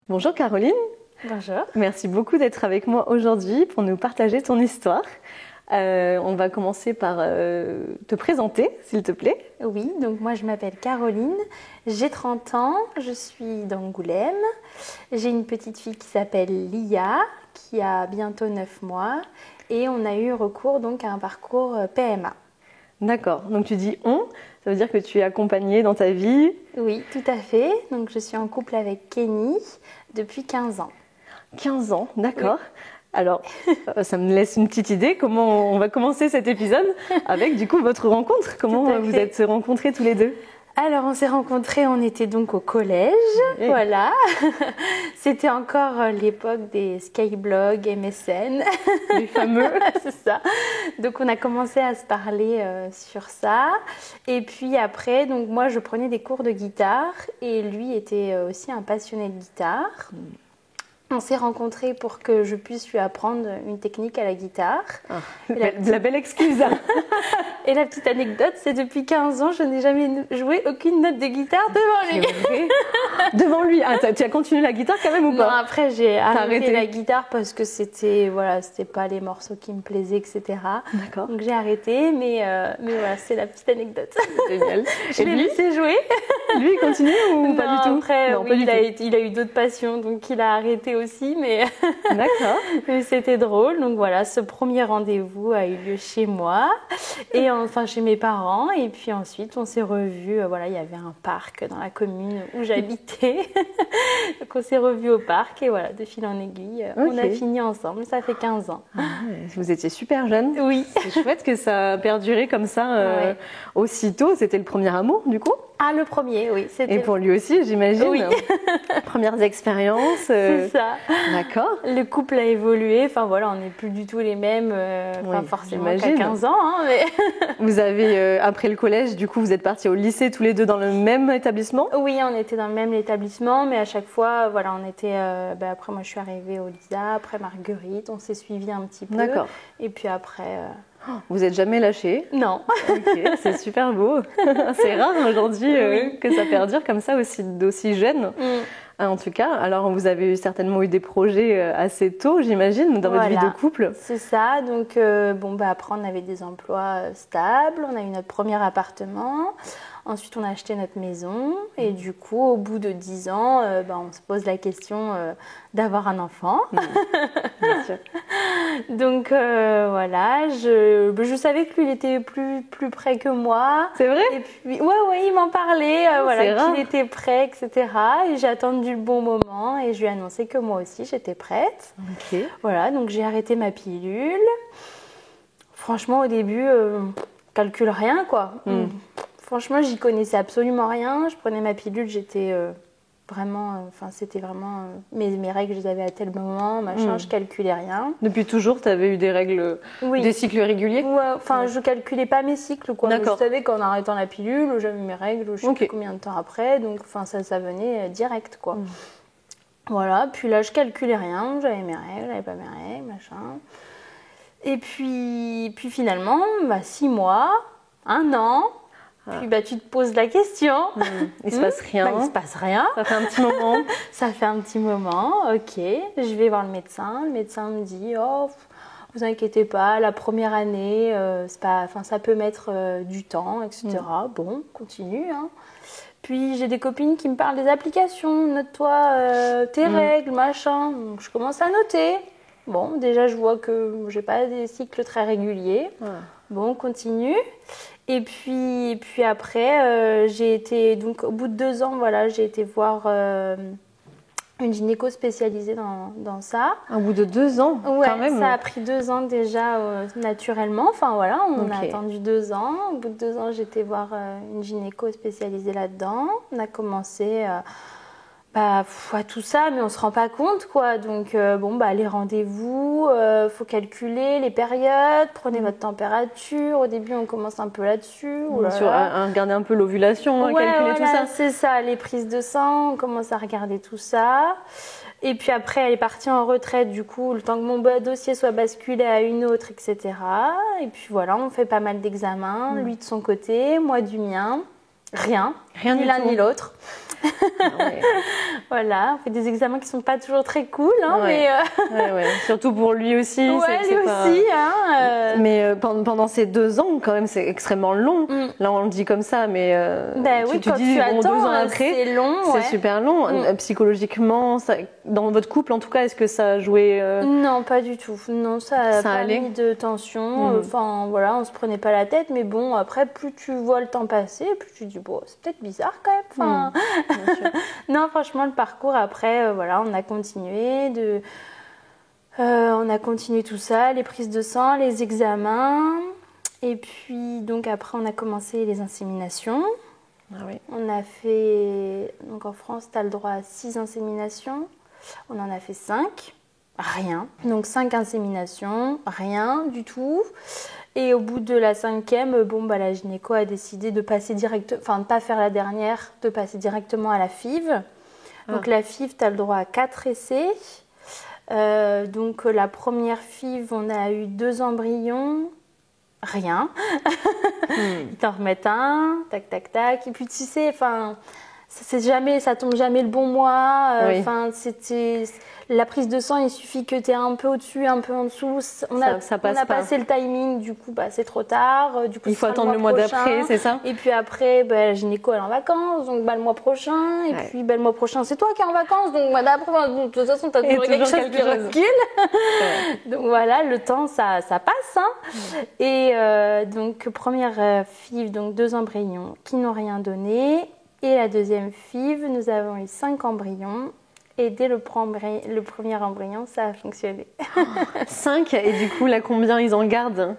Bonjour Caroline. Bonjour. Merci beaucoup d'être avec moi aujourd'hui pour nous partager ton histoire. On va commencer par te présenter, s'il te plaît. Oui, donc moi je m'appelle Caroline, j'ai 30 ans, je suis d'Angoulême. J'ai une petite fille qui s'appelle Lia, qui a bientôt 9 mois. Et on a eu recours donc à un parcours PMA. D'accord, donc tu dis on, ça veut dire que tu es accompagnée dans ta vie? Oui, tout à fait. Donc je suis en couple avec Kenny depuis 15 ans. 15 ans, d'accord. Oui. Alors, ça me laisse une petite idée. Comment on va commencer cet épisode avec du coup votre rencontre? Comment vous êtes rencontrés tous les deux? Alors, on s'est rencontrés, on était donc au collège, voilà. C'était encore l'époque des skyblogs, MSN. Les fameux. C'est ça. Donc, on a commencé à se parler sur ça. Et puis après, donc moi, je prenais des cours de guitare et lui était aussi un passionné de guitare. On s'est rencontrés pour que je puisse lui apprendre une technique à la guitare. Ah, la belle excuse. Et la petite anecdote, c'est depuis 15 ans, je n'ai jamais joué aucune note de guitare devant lui. Devant lui. Ah, tu as continué la guitare quand même ou pas? Non, après j'ai arrêté la guitare parce que c'était pas les morceaux qui me plaisaient, etc. D'accord. Donc j'ai arrêté, mais voilà, c'est la petite anecdote. Génial. Je l'ai laissé jouer. Lui, il continue ou pas du tout? Après, non, oui, il a eu d'autres passions, donc il a arrêté aussi, mais d'accord. Mais c'était drôle. Donc voilà, ce premier rendez-vous a eu lieu chez moi, et enfin chez mes parents, et puis ensuite on s'est revus. Voilà, il y avait un parc dans la commune où j'habitais, donc on s'est revus au parc, et voilà, de fil en aiguille, on a fini ensemble. Ça fait 15 ans. Ah, vous étiez super jeune. Oui. C'est chouette que ça a perduré comme ça aussitôt. C'était le premier amour, du coup? Ah, le premier, oui. Et pour lui aussi, j'imagine. Oui. Premières expériences. C'est ça. D'accord. Le couple a évolué. Enfin voilà, on n'est plus du tout les mêmes. Forcément qu'à 15 ans. Hein, mais... Vous avez, après le collège, du coup, vous êtes partis au lycée tous les deux dans le même établissement? Oui, on était dans le même établissement, mais à chaque fois, voilà, on était. Après, moi, je suis arrivée au Lisa, après Marguerite, on s'est suivis un petit peu. D'accord. Et puis après. Vous n'êtes jamais lâchés? Non. Ok, c'est super beau. C'est rare aujourd'hui que ça perdure comme ça d'aussi jeune. En tout cas, alors vous avez certainement eu des projets assez tôt, j'imagine, dans votre vie de couple. C'est ça. Donc, après, on avait des emplois stables, on a eu notre premier appartement. Ensuite, on a acheté notre maison. Et du coup, au bout de 10 ans, on se pose la question d'avoir un enfant. Bien sûr. Donc, voilà. Je savais que lui, il était plus près que moi. C'est vrai? Et puis, ouais, il m'en parlait, qu'il était prêt, etc. Et j'ai attendu le bon moment et je lui ai annoncé que moi aussi, j'étais prête. Ok. Voilà, donc j'ai arrêté ma pilule. Franchement, au début, calcule rien, quoi. Franchement, j'y connaissais absolument rien. Je prenais ma pilule, j'étais c'était vraiment mes règles, je les avais à tel moment, machin, je calculais rien. Depuis toujours, tu avais eu des règles, des cycles réguliers? Ouais, je calculais pas mes cycles, quoi. Je savais qu'en arrêtant la pilule, j'avais mes règles, je sais plus combien de temps après, donc ça venait direct, quoi. Voilà, puis là, je calculais rien, j'avais mes règles, j'avais pas mes règles, machin. Et puis finalement, 6 mois, 1 an. Puis tu te poses la question. Il se passe rien. Il se passe rien. Ça fait un petit moment. Ça fait un petit moment. Ok. Je vais voir le médecin. Le médecin me dit vous inquiétez pas, la première année, ça peut mettre du temps, etc. Bon, continue. Hein. Puis j'ai des copines qui me parlent des applications. Note-toi tes règles, machin. Donc, je commence à noter. Bon, déjà je vois que j'ai pas des cycles très réguliers. Bon, on continue. Et puis après, j'ai été, donc au bout de 2 ans, voilà, j'ai été voir une gynéco spécialisée dans ça. Au bout de 2 ans, quand même. Ça a pris 2 ans déjà naturellement. Enfin voilà, on a attendu 2 ans. Au bout de 2 ans, j'ai été voir une gynéco spécialisée là-dedans. On a commencé à tout ça, mais on se rend pas compte, quoi. Donc les rendez-vous, faut calculer les périodes, prenez votre température. Au début, on commence un peu là-dessus. Regarder un peu l'ovulation, calculer tout ça. C'est ça, les prises de sang, on commence à regarder tout ça. Et puis après, elle est partie en retraite, du coup, le temps que mon dossier soit basculé à une autre, etc. Et puis voilà, on fait pas mal d'examens, lui de son côté, moi du mien. Rien, Rien ni du l'un tout. ni l'autre. Voilà, on fait des examens qui sont pas toujours très cool, hein, mais surtout pour lui aussi. Ouais, lui aussi. Hein, Mais pendant ces 2 ans, quand même, c'est extrêmement long. Là, on le dit comme ça, mais oui, tu dis, bon, 2 ans après, c'est long. C'est super long. Psychologiquement, dans votre couple, en tout cas, est-ce que ça a joué Non, pas du tout. Non, ça a pas allait mis de tension. Enfin, voilà, on se prenait pas la tête. Mais bon, après, plus tu vois le temps passer, plus tu dis, bon, c'est peut-être bizarre quand même. Enfin... Non, franchement, le parcours, après, voilà, on a continué tout ça, les prises de sang, les examens. Et puis, donc après, on a commencé les inséminations. Ah oui. On a fait... Donc en France, tu as le droit à 6 inséminations. On en a fait 5. Rien. Donc 5 inséminations, rien du tout. Et au bout de la 5e, la gynéco a décidé de passer de pas faire la dernière, de passer directement à la FIV. Donc la FIV, tu as le droit à 4 essais. Donc la première FIV, on a eu 2 embryons, rien. Ils t'en remettent un, tac, tac, tac. Et puis tu sais, ça tombe jamais le bon mois. C'était la prise de sang, il suffit que tu aies un peu au-dessus, un peu en dessous. On a passé le timing, du coup, c'est trop tard. Du coup, il faut attendre le mois d'après, c'est ça? Et puis après, la gynéco elle est en vacances, donc le mois prochain. Et puis le mois prochain, c'est toi qui es en vacances, donc d'après, de toute façon, tu as toujours quelque chose qui recule. Donc voilà, le temps, ça passe. Hein. Et donc, première FIV, donc 2 embryons qui n'ont rien donné. Et la deuxième FIV, nous avons eu 5 embryons. Et dès le premier embryon, ça a fonctionné. 5, et du coup, là, combien ils en gardent?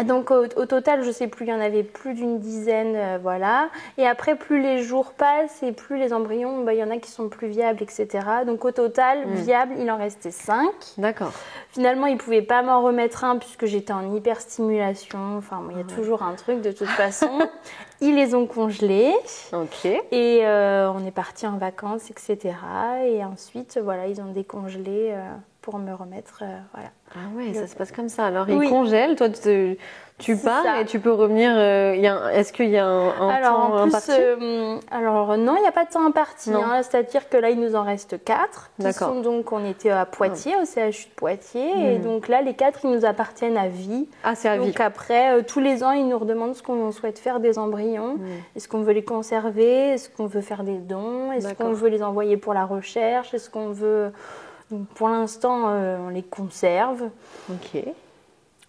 Donc au total, je sais plus, il y en avait plus d'une dizaine, voilà. Et après, plus les jours passent et plus les embryons, il y en a qui sont plus viables, etc. Donc au total, viables, il en restait 5. D'accord. Finalement, ils ne pouvaient pas m'en remettre un puisque j'étais en hyperstimulation. Enfin, il y a toujours un truc de toute façon. Ils les ont congelés. Ok. Et on est parti en vacances, etc. Et ensuite, voilà, ils ont décongelé pour me remettre, voilà. Ah ouais, ça se passe comme ça. Alors, ils congèlent, toi, tu pars et tu peux revenir. Est-ce qu'il y a un temps imparti? Alors non, il n'y a pas de temps imparti. Hein, c'est-à-dire que là, il nous en reste 4. Donc, on était à Poitiers, au CHU de Poitiers. Et donc là, les 4, ils nous appartiennent à vie. Ah, c'est à vie. Donc après, tous les ans, ils nous redemandent ce qu'on souhaite faire des embryons. Est-ce qu'on veut les conserver? Est-ce qu'on veut faire des dons? Est-ce qu'on veut les envoyer pour la recherche? Est-ce qu'on veut... Donc, pour l'instant, on les conserve. Ok.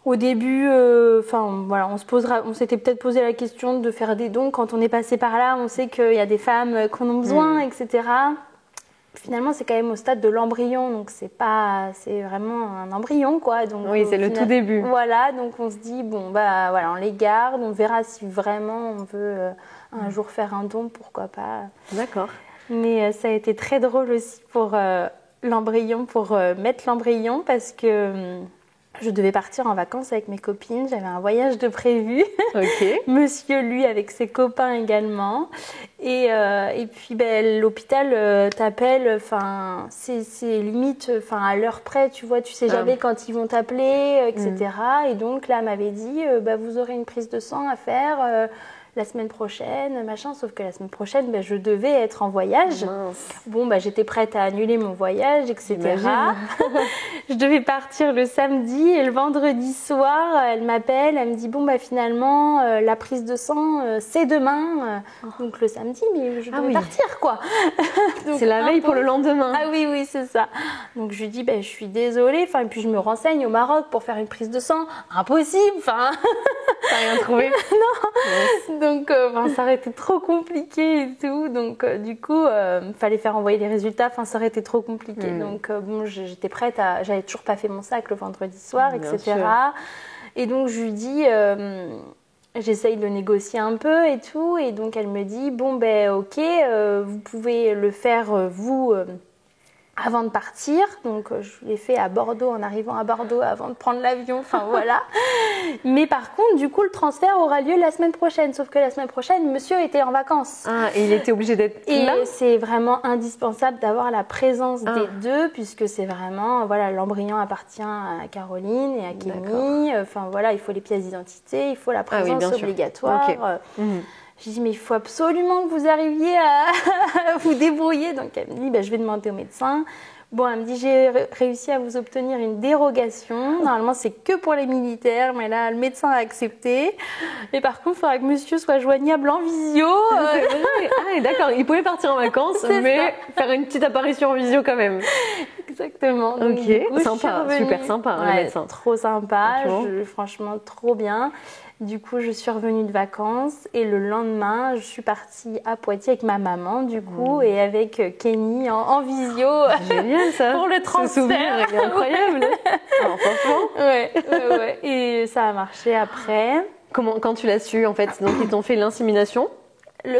Au début, on s'était peut-être posé la question de faire des dons. Quand on est passé par là, on sait qu'il y a des femmes qui en ont besoin, etc. Finalement, c'est quand même au stade de l'embryon, donc c'est vraiment un embryon, quoi. Donc, oui, c'est le tout début. Voilà, donc on se dit, on les garde, on verra si vraiment on veut un jour faire un don, pourquoi pas. D'accord. Mais ça a été très drôle aussi pour l'embryon, pour mettre l'embryon, parce que je devais partir en vacances avec mes copines, j'avais un voyage de prévu. Okay. Monsieur, lui, avec ses copains également. Et puis, l'hôpital t'appelle, c'est limite à l'heure près, tu vois, tu sais jamais quand ils vont t'appeler, etc. Et donc, là, elle m'avait dit, vous aurez une prise de sang à faire la semaine prochaine, machin, sauf que la semaine prochaine, je devais être en voyage. Mince. Bon, j'étais prête à annuler mon voyage, etc. Je devais partir le samedi et le vendredi soir, elle m'appelle, elle me dit, finalement, la prise de sang, c'est demain. Donc le samedi, mais je devais partir, quoi. C'est la veille pour le lendemain. Ah oui, c'est ça. Donc je lui dis, je suis désolée, et puis je me renseigne au Maroc pour faire une prise de sang. Impossible, T'as rien trouvé? Non. Donc, ça aurait été trop compliqué et tout. Donc, du coup, fallait faire envoyer les résultats. Ça aurait été trop compliqué. Donc, j'étais prête j'avais toujours pas fait mon sac le vendredi soir, etc. Sûr. Et donc, je lui dis, j'essaye de négocier un peu et tout. Et donc, elle me dit, ok, vous pouvez le faire, vous... avant de partir, donc je l'ai fait à Bordeaux, en arrivant à Bordeaux avant de prendre l'avion, voilà. Mais par contre, du coup, le transfert aura lieu la semaine prochaine, sauf que la semaine prochaine, monsieur était en vacances. Ah, et il était obligé d'être là? Et c'est vraiment indispensable d'avoir la présence des deux, puisque c'est vraiment, l'embryon appartient à Caroline et à Kémy, il faut les pièces d'identité, il faut la présence obligatoire. Okay. Je dis mais il faut absolument que vous arriviez à vous débrouiller. Donc elle me dit bah, je vais demander au médecin. Bon, elle me dit j'ai réussi à vous obtenir une dérogation. Normalement c'est que pour les militaires, mais là le médecin a accepté. Et par contre il faudra que monsieur soit joignable en visio. Ah d'accord, il pouvait partir en vacances, mais faire une petite apparition en visio quand même. Exactement. Donc, ok, coup, sympa, super sympa le médecin. Trop sympa, franchement trop bien. Du coup, je suis revenue de vacances et le lendemain, je suis partie à Poitiers avec ma maman, du coup, et avec Kenny en visio. Génial ça. Pour le transfert. Ce souvenir est incroyable. Alors, franchement. Ouais. Et ça a marché après. Quand tu l'as su, en fait, donc ils t'ont fait l'insémination.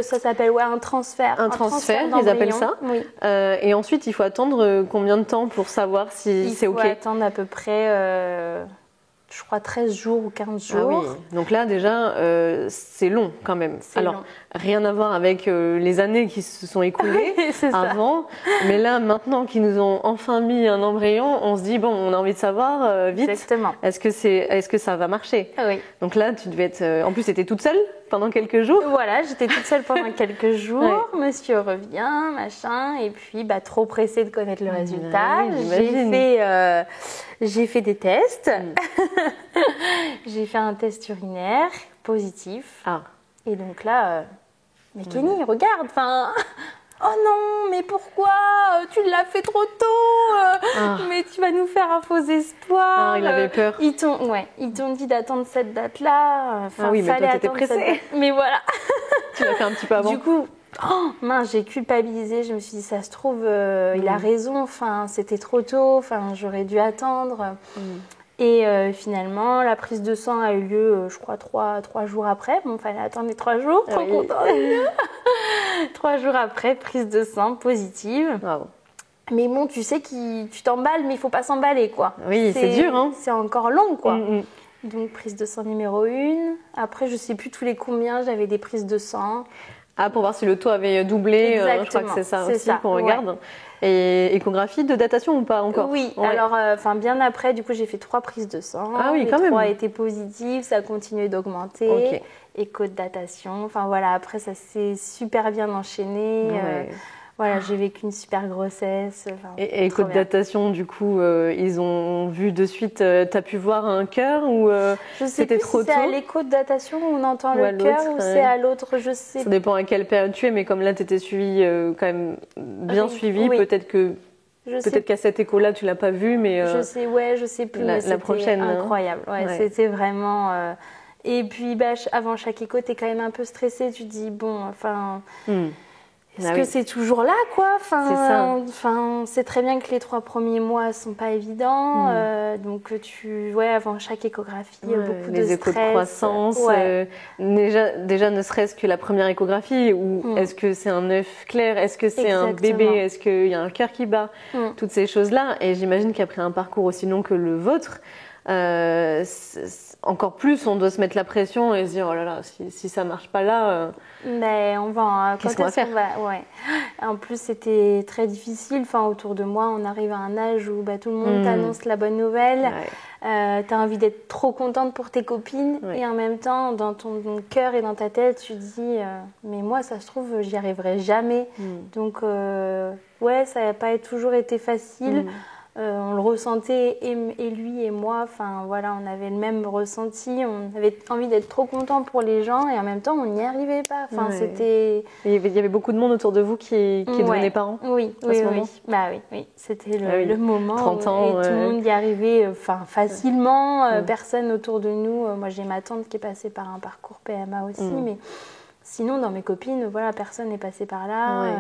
Ça s'appelle un transfert. Un transfert, ils appellent ça. Oui. Et ensuite, il faut attendre combien de temps pour savoir si c'est OK? Il faut attendre à peu près, je crois, 13 jours ou 15 jours. Ah oui, donc là déjà, c'est long quand même. Alors, long. Rien à voir avec les années qui se sont écoulées avant. Mais là, maintenant qu'ils nous ont enfin mis un embryon, on se dit, bon, on a envie de savoir vite. Exactement. Est-ce que ça va marcher? Oui. Donc là, tu devais être... En plus, tu étais toute seule pendant quelques jours? Voilà, j'étais toute seule pendant quelques jours. Ouais. Monsieur revient, machin. Et puis, trop pressée de connaître le résultat. J'ai fait des tests. J'ai fait un test urinaire positif. Ah. Et donc là, mais Kenny, regarde, enfin, oh non, mais pourquoi? Tu l'as fait trop tôt. Mais tu vas nous faire un faux espoir. Ah, il avait peur. Ils t'ont dit d'attendre cette date-là. Enfin, oui, mais toi, t'étais pressée. Mais voilà. Tu l'as fait un petit peu avant. Du coup, mince, j'ai culpabilisé. Je me suis dit, ça se trouve, il a raison. Enfin, c'était trop tôt. Enfin, j'aurais dû attendre. Et finalement, la prise de sang a eu lieu, je crois, 3 jours après. Bon, il fallait attendre les 3 jours, trop contente. 3 jours après, prise de sang positive. Wow. Mais bon, tu sais que tu t'emballes, mais il ne faut pas s'emballer, quoi. Oui, c'est dur, hein. C'est encore long, quoi. Donc, prise de sang numéro 1. Après, je ne sais plus tous les combien, j'avais des prises de sang. Ah, pour voir si le taux avait doublé, je crois que c'est ça aussi qu'on regarde. Ouais. Et échographie de datation ou pas encore? Oui, alors bien après, du coup, j'ai fait 3 prises de sang. Ah oui, quand même. 3 même. étaient positives, ça a continué d'augmenter. Okay. Écho de datation, enfin voilà, après ça s'est super bien enchaîné. Ouais. Voilà, j'ai vécu une super grossesse. Et écho de datation, du coup, ils ont vu de suite, t'as pu voir un cœur ou c'était trop tôt? C'est à l'écho de datation où on entend le cœur ou c'est à l'autre, je sais. Ça dépend à quelle période tu es, mais comme là t'étais suivie, quand même bien suivie, peut-être qu'à cette écho-là tu l'as pas vu, mais je sais plus. La prochaine, incroyable. Ouais. C'était vraiment. Et puis avant chaque écho, t'es quand même un peu stressée. Tu te dis bon, enfin. Est-ce que c'est toujours là, quoi? Enfin, c'est très bien que les 3 premiers mois sont pas évidents. Donc, avant chaque échographie, beaucoup de stress. Les échos de croissance. Déjà, ne serait-ce que la première échographie, ou est-ce que c'est un œuf clair? Est-ce que c'est un bébé? Est-ce qu'il y a un cœur qui bat? Toutes ces choses-là. Et j'imagine qu'après un parcours aussi long que le vôtre, encore plus, on doit se mettre la pression et se dire, oh là là, si ça marche pas là, mais on va. Qu'est-ce qu'on va faire? En plus, c'était très difficile. Enfin, autour de moi, on arrive à un âge où tout le monde t'annonce la bonne nouvelle. T'as envie d'être trop contente pour tes copines et en même temps, dans ton cœur et dans ta tête, tu te dis, mais moi, ça se trouve, j'y arriverai jamais. Donc, ça n'a pas toujours été facile. On le ressentait, et lui et moi, enfin voilà, on avait le même ressenti, on avait envie d'être trop content pour les gens et en même temps on n'y arrivait pas. Enfin, c'était... Il y avait beaucoup de monde autour de vous qui devenaient parents? Oui. C'était le moment 30 ans, et tout le monde y arrivait facilement, personne autour de nous. Moi j'ai ma tante qui est passée par un parcours PMA aussi, mais... Sinon, dans mes copines, personne n'est passé par là.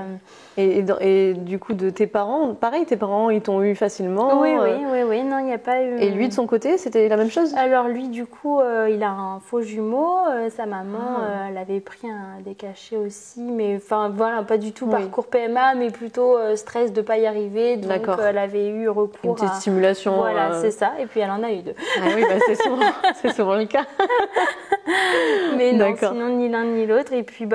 Et du coup, de tes parents, pareil, tes parents, ils t'ont eu facilement? Oui, non, il n'y a pas eu... Et lui, de son côté, c'était la même chose? Alors lui, du coup, il a un faux jumeau. Sa maman, elle avait pris des cachets aussi, mais pas du tout parcours PMA, mais plutôt stress de ne pas y arriver. Donc, elle avait eu recours à... Une petite stimulation. Voilà, c'est ça. Et puis, elle en a eu 2. Ah oui, c'est souvent le cas. Mais non, sinon, ni l'un ni l'autre. Et puis,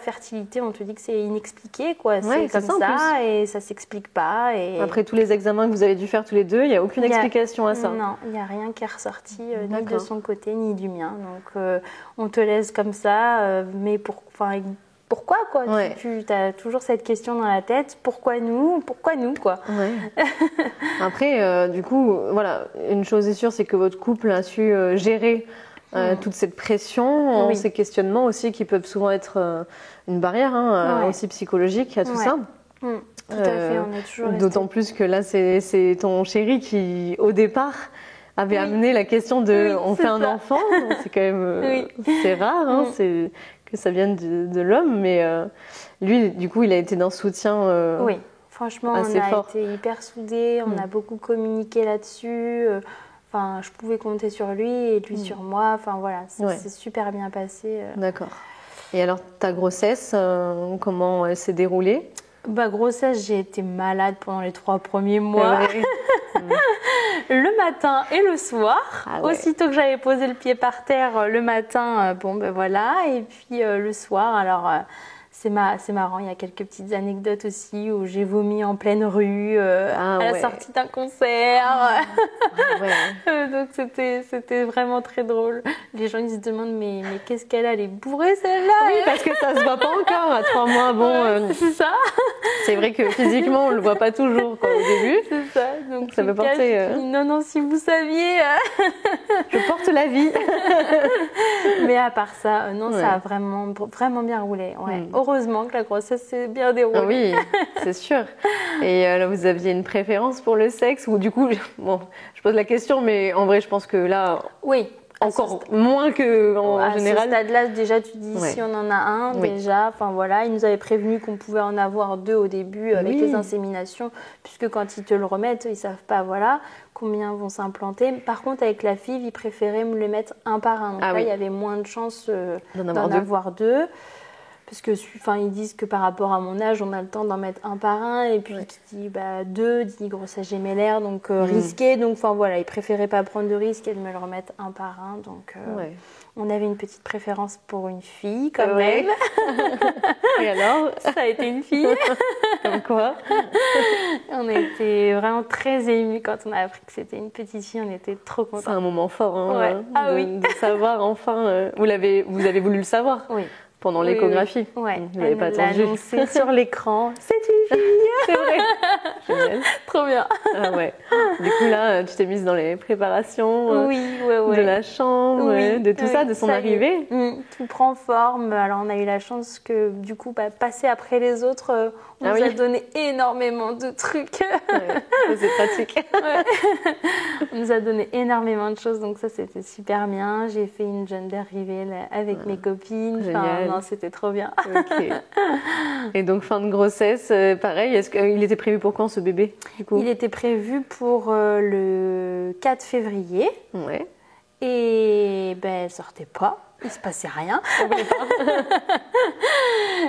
fertilité, on te dit que c'est inexpliqué, quoi. C'est comme ça et ça s'explique pas. Et... Après tous les examens que vous avez dû faire tous les deux, il n'y a aucune explication à ça? Non, il n'y a rien qui est ressorti, ni de son côté, ni du mien. Donc, on te laisse comme ça, mais pourquoi quoi Ouais. Tu as toujours cette question dans la tête, pourquoi nous quoi. Ouais. Après, du coup, voilà, une chose est sûre, c'est que votre couple a su gérer toute cette pression, ces questionnements aussi qui peuvent souvent être une barrière aussi psychologique à tout ça. Tout à fait, on est toujours d'autant plus que là, c'est ton chéri qui, au départ, avait amené la question de on fait un enfant. C'est quand même c'est rare que ça vienne de l'homme, mais lui, du coup, il a été d'un soutien oui, franchement, assez fort. Été hyper soudés, on a beaucoup communiqué là-dessus. Enfin, je pouvais compter sur lui et lui sur moi. Enfin, voilà, c'est super bien passé. D'accord. Et alors, ta grossesse, comment elle s'est déroulée ? Grossesse, j'ai été malade pendant les 3 premiers mois. Le matin et le soir. Aussitôt que j'avais posé le pied par terre le matin, voilà. Et puis le soir, alors c'est marrant, il y a quelques petites anecdotes aussi où j'ai vomi en pleine rue à la sortie d'un concert. Donc c'était vraiment très drôle. Les gens ils se demandent mais qu'est-ce qu'elle a, elle est bourrée celle-là. Oui, parce que ça se voit pas encore à 3 mois. C'est ça. C'est vrai que physiquement on le voit pas toujours au début. C'est ça. Donc ça peut porter. Non, si vous saviez. Je porte la vie. Mais à part ça, ça a vraiment bien roulé. Ouais. Heureusement que la grossesse s'est bien déroulée. Oui, c'est sûr. Et là, vous aviez une préférence pour le sexe ou du coup, je pose la question, mais en vrai, je pense que là, encore moins qu'en général. À ce stade-là, déjà, tu dis si on en a un, déjà. Enfin voilà, ils nous avaient prévenu qu'on pouvait en avoir 2 au début avec les inséminations, puisque quand ils te le remettent, ils savent pas, combien vont s'implanter. Par contre, avec la FIV, ils préféraient me le mettre un par un. Donc là, il y avait moins de chances d'en avoir 2. Parce que, ils disent que par rapport à mon âge, on a le temps d'en mettre un par un. Et puis, qui dit 2, dit grossesse gémellaire, donc risqué. Donc, ils préféraient pas prendre de risque et de me le remettre un par un. Donc, on avait une petite préférence pour une fille, quand même. Et alors ? Ça a été une fille. Comme quoi ? On a été vraiment très émus quand on a appris que c'était une petite fille. On était trop contents. C'est un moment fort, de savoir enfin. Vous avez voulu le savoir ? Oui. Pendant l'échographie. Vous n'avez pas attendu. Annoncé sur l'écran. C'est une fille. C'est vrai. Génial. Trop bien. Du coup là, tu t'es mise dans les préparations de la chambre, de tout ça, de son arrivée. Tout prend forme. Alors on a eu la chance que du coup, passer après les autres, on nous a donné énormément de trucs. C'est pratique. On nous a donné énormément de choses, donc ça c'était super bien. J'ai fait une gender reveal avec mes copines. Génial. Non, c'était trop bien. Okay. Et donc fin de grossesse, pareil, est-ce qu'il était prévu pour quand ce bébé du coup ? Il était prévu pour le 4 février. Ouais. Et elle sortait pas. Il se passait rien.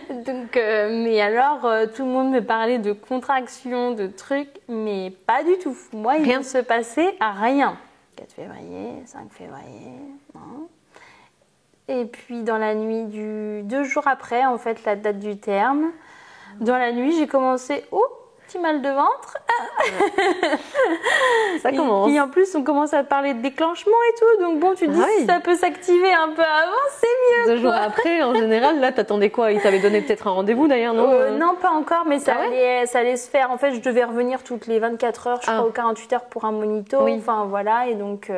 Donc, mais alors, tout le monde me parlait de contractions, de trucs, mais pas du tout. Moi, il ne se passait rien. 4 février, 5 février, non. Et puis, dans la nuit 2 jours après, en fait, la date du terme, dans la nuit, j'ai commencé... petit mal de ventre. Ça commence. Et en plus, on commence à parler de déclenchement et tout. Donc bon, tu te dis si ça peut s'activer un peu avant, c'est mieux. 2 jours après, en général, là, t'attendais quoi ? Il t'avait donné peut-être un rendez-vous d'ailleurs, non ? Non, pas encore, mais ça allait se faire. En fait, je devais revenir toutes les 24 heures, je crois, ou 48 heures pour un monito. Enfin, voilà. Et donc,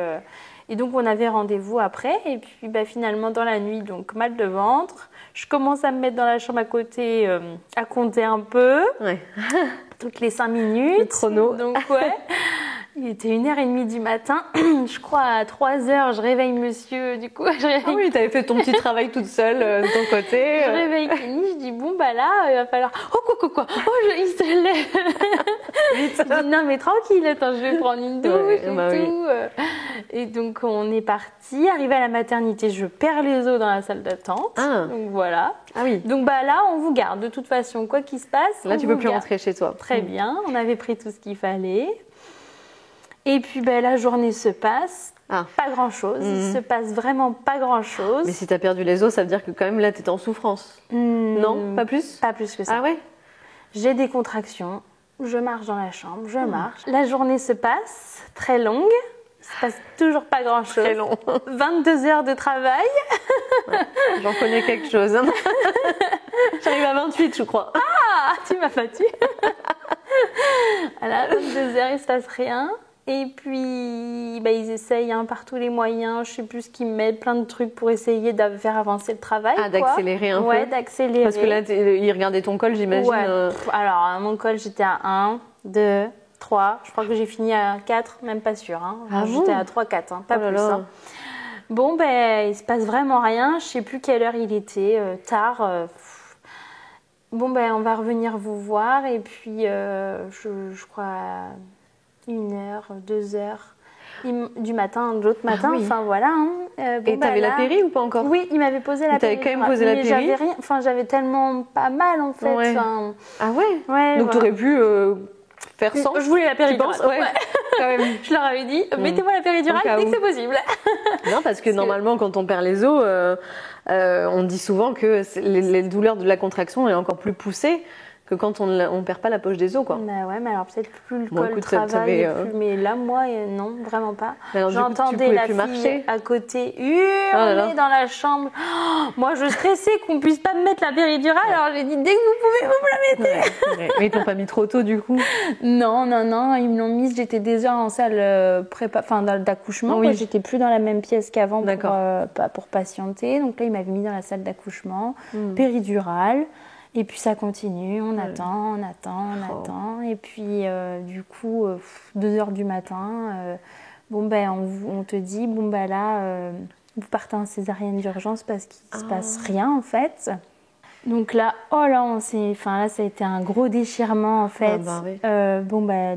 on avait rendez-vous après. Et puis, finalement, dans la nuit, donc mal de ventre. Je commence à me mettre dans la chambre à côté, à compter un peu. Toutes les 5 minutes. Le chrono. Donc, il était 1h30 du matin. Je crois à 3h, je réveille monsieur. Du coup, t'avais fait ton petit travail toute seule de ton côté. Je réveille Kenny, je dis là, il va falloir. Quoi. Il se lève. Je dis non, mais tranquille, attends, je vais prendre une douche et tout. Et donc, on est parti. Arrivé à la maternité, je perds les os dans la salle d'attente. Donc, voilà. Ah oui. Donc, là, on vous garde. De toute façon, quoi qu'il se passe. Là, tu peux plus rentrer chez toi. Très bien. On avait pris tout ce qu'il fallait. Et puis, la journée se passe. Pas grand-chose. Il se passe vraiment pas grand-chose. Mais si t'as perdu les os, ça veut dire que quand même, là, t'étais en souffrance. Non, pas plus ? Pas plus que ça. Ah ouais ? J'ai des contractions. Je marche dans la chambre, je marche. La journée se passe, très longue. se passe toujours pas grand-chose. Très long. 22 heures de travail. Ouais, j'en connais quelque chose. Hein. J'arrive à 28, je crois. Ah, tu m'as battu. Voilà, 22 heures, il se passe rien. Et puis, ils essayent par tous les moyens, je sais plus ce qu'ils mettent, plein de trucs pour essayer de faire avancer le travail. Ah, d'accélérer un peu. Ouais, d'accélérer. Parce que là, ils regardaient ton col, j'imagine. Ouais. Alors, mon col, j'étais à 1, 2, 3. Je crois que j'ai fini à 4, même pas sûr. Hein. Ah j'étais bon à 3, 4, pas oh là plus. là. Hein. Bon, il se passe vraiment rien. Je sais plus quelle heure il était, tard. Bon, on va revenir vous voir. Et puis, je crois, à 1h, 2h du matin, de l'autre matin. oui. Enfin, voilà. Hein. Et t'avais la péri ou pas encore? Oui, il m'avait posé la péri. T'avais quand même posé la péri. J'avais rien. Enfin, j'avais tellement pas mal, en fait. Ouais. Enfin, ah ouais, ouais. Donc t'aurais pu faire sans. Je voulais la péridurale. Tu penses ouais. Quand même. Je leur avais dit, mettez-moi la péridurale dès que c'est possible. Non, parce que normalement, quand on perd les os, on dit souvent que les douleurs de la contraction est encore plus poussée que quand on perd pas la poche des os, quoi. Bah ouais, mais alors peut-être plus le col écoute, travaille, mais là, moi, non, vraiment pas. Alors, j'entendais la fille marcher. à côté hurler dans la chambre. Oh, moi, je stressais qu'on puisse pas me mettre la péridurale, alors j'ai dit, dès que vous pouvez, vous me la mettez. Ouais. Mais ils t'ont pas mis trop tôt, du coup? Non, ils me l'ont mise, j'étais déjà en salle d'accouchement. Oui. J'étais plus dans la même pièce qu'avant pour patienter. Donc là, ils m'avaient mis dans la salle d'accouchement, péridurale. Et puis ça continue, on attend. Et puis du coup, 2h du matin, on te dit, là, vous partez en césarienne d'urgence parce qu'il se passe rien en fait. Donc là, là, ça a été un gros déchirement en fait.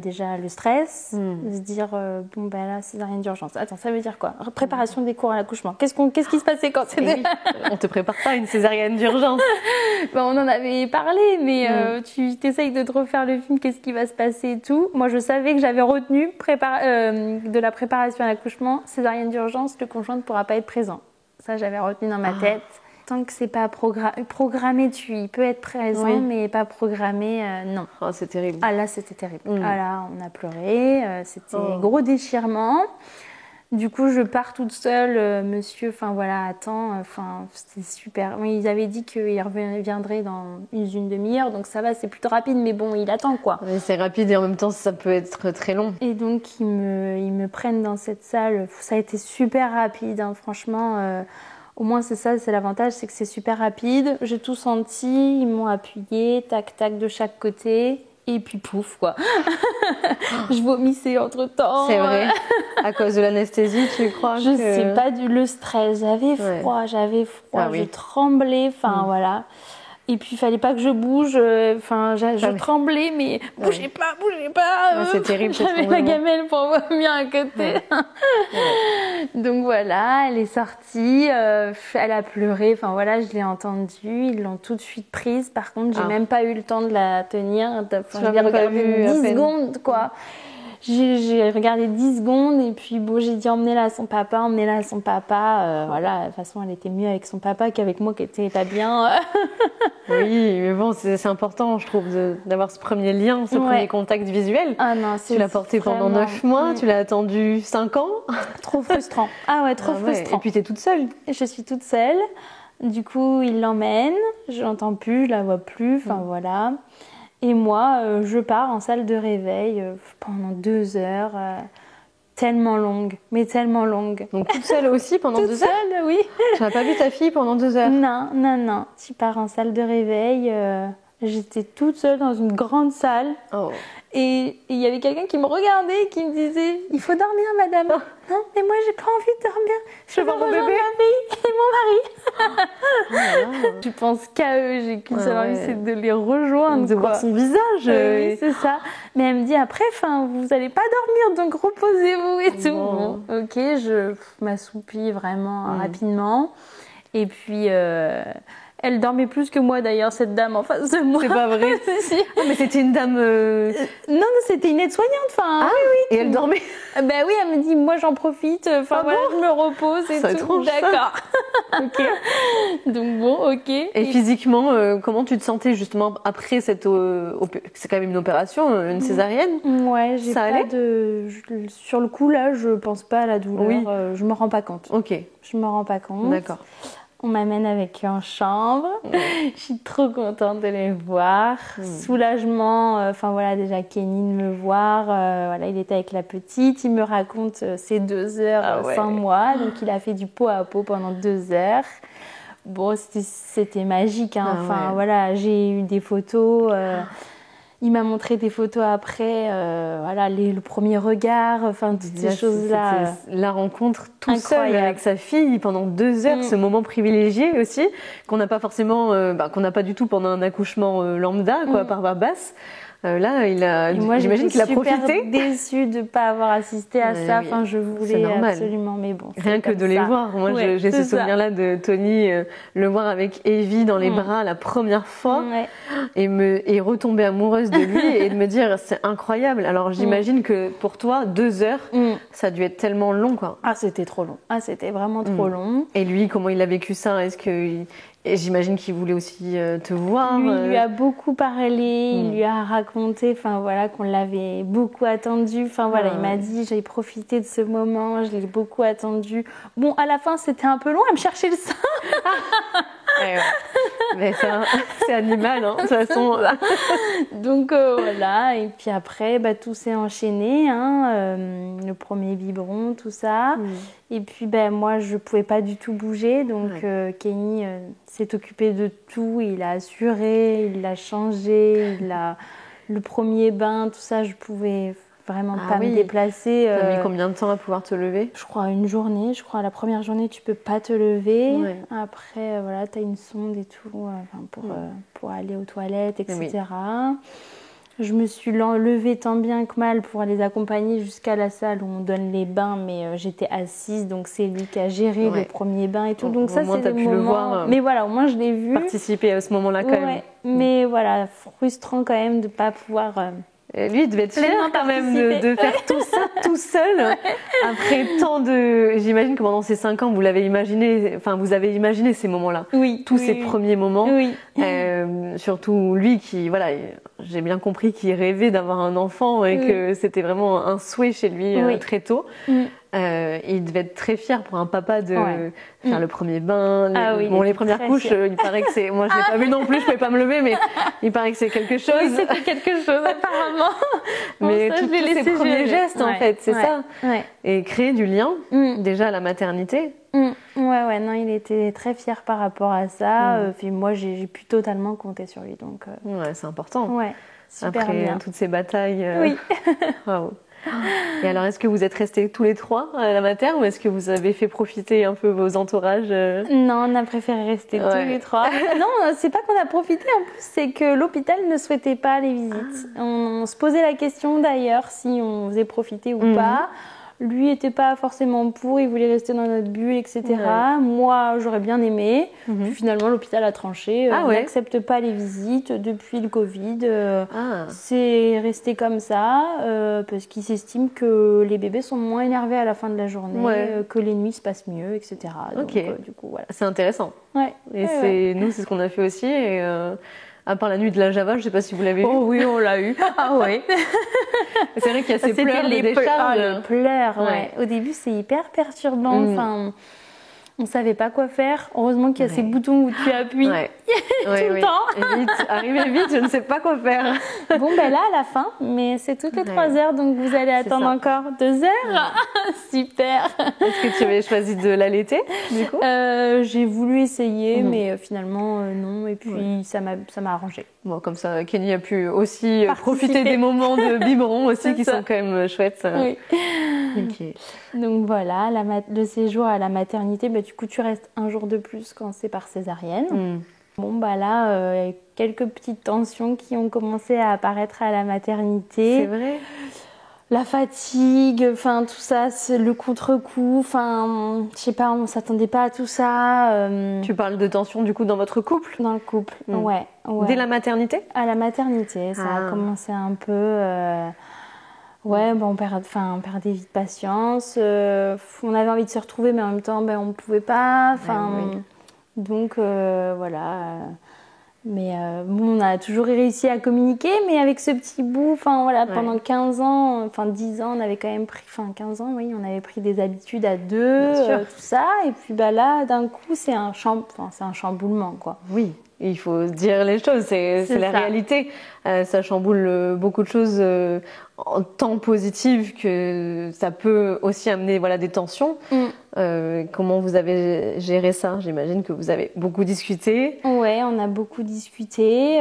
Déjà le stress, de se dire, là, césarienne d'urgence. Attends, ça veut dire quoi? Préparation des cours à l'accouchement. Qu'est-ce qui se passait quand c'était? On te prépare pas à une césarienne d'urgence. On en avait parlé, mais tu t'essayes de te refaire le film, qu'est-ce qui va se passer et tout. Moi, je savais que j'avais retenu de la préparation à l'accouchement, césarienne d'urgence, le conjoint ne pourra pas être présent. Ça, j'avais retenu dans ma tête. Tant que c'est pas programmé, il peut être présent, mais pas programmé, non. Oh, c'est terrible. Ah là, c'était terrible. Ah là, on a pleuré, c'était gros déchirement. Du coup, je pars toute seule, monsieur, attends, c'était super. Ils avaient dit qu'il reviendrait dans une demi-heure, donc ça va, c'est plutôt rapide, mais bon, il attend, quoi. Mais c'est rapide et en même temps, ça peut être très long. Et donc, ils me prennent dans cette salle, ça a été super rapide, hein, franchement. Au moins, c'est ça, c'est l'avantage, c'est que c'est super rapide. J'ai tout senti, ils m'ont appuyé, tac, tac, de chaque côté. Et puis pouf, quoi. Je vomissais entre-temps. C'est vrai. À cause de l'anesthésie, tu crois? Je sais pas, le stress. J'avais froid, je tremblais, voilà. Et puis, il fallait pas que je bouge. Je tremblais, mais bougez pas. C'est terrible. J'avais la gamelle pour vomir à côté. Donc voilà, elle est sortie. Elle a pleuré. Je l'ai entendue. Ils l'ont tout de suite prise. Par contre, j'ai même pas eu le temps de la tenir. Je l'ai regardée 10 secondes, quoi. J'ai regardé 10 secondes et puis j'ai dit emmenez-la à son papa. Voilà, de toute façon, elle était mieux avec son papa qu'avec moi qui était pas bien. Oui, mais bon, c'est important, je trouve, d'avoir ce premier lien, ce premier contact visuel. Ah non, tu l'as porté pendant 9 mois, tu l'as attendu 5 ans. Trop frustrant. Ah ouais, trop frustrant. Et puis t'es toute seule. Je suis toute seule. Du coup, il l'emmène. Je l'entends plus, je la vois plus. Voilà. Et moi, je pars en salle de réveil pendant 2 heures, tellement longue, mais tellement longue. Donc toute seule aussi pendant 2 heures? Toute seule, oui. Tu n'as pas vu ta fille pendant 2 heures? Non. Tu pars en salle de réveil. J'étais toute seule dans une grande salle. Oh. Et il y avait quelqu'un qui me regardait et qui me disait « Il faut dormir, madame. Oh. » Non, mais moi, j'ai pas envie de dormir. Je veux voir mon bébé et mon mari. Je pense qu'à eux, j'ai qu'une seule envie, c'est de les rejoindre. De voir son visage. Oui, c'est ça. Mais elle me dit après, vous n'allez pas dormir, donc reposez-vous et tout. Bon, ok, je m'assoupis vraiment rapidement. Et puis... Elle dormait plus que moi d'ailleurs, cette dame en face de moi. C'est pas vrai. Si. Ah, mais c'était une dame. Non, c'était une aide-soignante. Enfin, ah oui. Et elle dormait. Ben oui, elle me dit, moi j'en profite. Enfin voilà, je me repose et ça tout. D'accord. Ok. Donc bon, ok. Et physiquement, comment tu te sentais justement après cette c'est quand même une opération, une césarienne. Ouais, j'ai ça pas allait sur le coup là, je pense pas à la douleur. Oui. Je me rends pas compte. Ok. Je me rends pas compte. D'accord. On m'amène avec eux en chambre. Je suis trop contente de les voir. Soulagement. Enfin voilà, déjà Kenny de me voir. Voilà, il était avec la petite. Il me raconte ces 2 heures sans moi. Donc il a fait du pot à pot pendant 2 heures. Bon, c'était magique. Hein. Enfin voilà, j'ai eu des photos. Il m'a montré des photos après, voilà, le premier regard, enfin toutes ces choses-là. La rencontre tout seul incroyable. avec sa fille pendant 2 heures, ce moment privilégié aussi, qu'on n'a pas forcément, qu'on n'a pas du tout pendant un accouchement lambda, quoi, par voie basse. Là, j'imagine qu'il a profité. Je suis déçue de ne pas avoir assisté à ça. Enfin, je voulais absolument, mais bon. Rien que de les voir. Moi, j'ai ce souvenir-là de Tony, le voir avec Evie dans les bras la première fois et retomber amoureuse de lui et de me dire, c'est incroyable. Alors, j'imagine que pour toi, 2 heures, ça a dû être tellement long, quoi. Ah, c'était trop long. Ah, c'était vraiment trop long. Et lui, comment il a vécu ça? Et j'imagine qu'il voulait aussi te voir. Il lui a beaucoup parlé, il lui a raconté, enfin voilà, qu'on l'avait beaucoup attendu. Enfin voilà, il m'a dit, j'ai profité de ce moment, je l'ai beaucoup attendu. Bon, à la fin, c'était un peu long à me chercher le sein. Mais c'est animal, hein, de toute façon. Donc voilà, et puis après, tout s'est enchaîné, hein, le premier biberon, tout ça. Et puis moi, je pouvais pas du tout bouger, donc Kenny s'est occupé de tout, il a assuré, il l'a changé, le premier bain, tout ça, je pouvais vraiment pas me déplacer. T'as mis combien de temps à pouvoir te lever? Je crois une journée. Je crois la première journée tu peux pas te lever. Après voilà, t'as une sonde et tout pour aller aux toilettes, etc. Je me suis levée tant bien que mal pour les accompagner jusqu'à la salle où on donne les bains, mais j'étais assise, donc c'est lui qui a géré le premier bain et tout. Donc ça, c'est le moment. Le voir, mais voilà, au moins je l'ai vu. Participer à ce moment-là quand même. Mais voilà, frustrant quand même de pas pouvoir. Lui, il devait être fier quand même de faire tout ça tout seul. Après tant de... J'imagine que pendant ces 5 ans, vous avez imaginé ces moments-là. Tous ces premiers moments. Surtout lui qui, voilà, j'ai bien compris qu'il rêvait d'avoir un enfant et que c'était vraiment un souhait chez lui très tôt. Il devait être très fier pour un papa de faire le premier bain. Les premières couches, il paraît que c'est... Moi, je l'ai pas vu non plus, je pouvais pas me lever, mais il paraît que c'est quelque chose. Oui, c'était quelque chose, apparemment. Mais tous ces premiers gestes, en fait, c'est ça. Et créer du lien, déjà à la maternité. Non, il était très fier par rapport à ça. Puis moi, j'ai pu totalement compter sur lui. Donc, c'est important. Super après bien. Toutes ces batailles. Wow. Et alors, est-ce que vous êtes restés tous les 3 à la mater ou est-ce que vous avez fait profiter un peu vos entourages? Non, on a préféré rester tous les 3. Non, c'est pas qu'on a profité, en plus, c'est que l'hôpital ne souhaitait pas les visites. On se posait la question d'ailleurs si on faisait profiter ou pas. Lui était pas forcément pour, il voulait rester dans notre bulle, etc. Moi, j'aurais bien aimé. Puis finalement, l'hôpital a tranché. On n'accepte pas les visites depuis le Covid. C'est resté comme ça parce qu'ils s'estiment que les bébés sont moins énervés à la fin de la journée, que les nuits se passent mieux, etc. Donc, du coup, voilà. C'est intéressant. Et nous, c'est ce qu'on a fait aussi. Et, à part la nuit de la Java, je sais pas si vous l'avez vu. Oh oui, on l'a eu. C'est vrai qu'il y a ces pleurs de décharge. Les pleurs, Au début, c'est hyper perturbant. Enfin, on savait pas quoi faire. Heureusement qu'il y a ces boutons où tu appuies tout le temps. Vite, arrivez vite, je ne sais pas quoi faire. Bon, là, à la fin, mais c'est toutes les 3 heures, donc vous allez attendre encore 2 heures. Super. Est-ce que tu avais choisi de l'allaiter, du coup? J'ai voulu essayer, mais finalement, non. Et puis, ça m'a arrangé. Bon, comme ça, Kenny a pu aussi profiter des moments de biberon aussi qui sont quand même chouettes. Donc voilà, le séjour à la maternité, du coup tu restes un jour de plus quand c'est par césarienne. Bon là, quelques petites tensions qui ont commencé à apparaître à la maternité. C'est vrai. la fatigue, enfin tout ça, le contre-coup, enfin je sais pas, on s'attendait pas à tout ça. Tu parles de tension du coup dans votre couple? Dans le couple, ouais. Dès la maternité? À la maternité, ça a commencé un peu. Ouais, bon, on perdait vite patience. On avait envie de se retrouver, mais en même temps, on pouvait pas. Donc voilà. Mais bon, on a toujours réussi à communiquer, mais avec ce petit bout, pendant 15 ans, 10 ans, on avait quand même pris, 15 ans, oui, on avait pris des habitudes à deux, tout ça. Et puis là, d'un coup, c'est un chamboulement, quoi. Oui, il faut dire les choses, c'est la réalité. Ça chamboule beaucoup de choses en temps positif, que ça peut aussi amener des tensions. Comment vous avez géré ça? J'imagine que vous avez beaucoup discuté. Ouais, on a beaucoup discuté.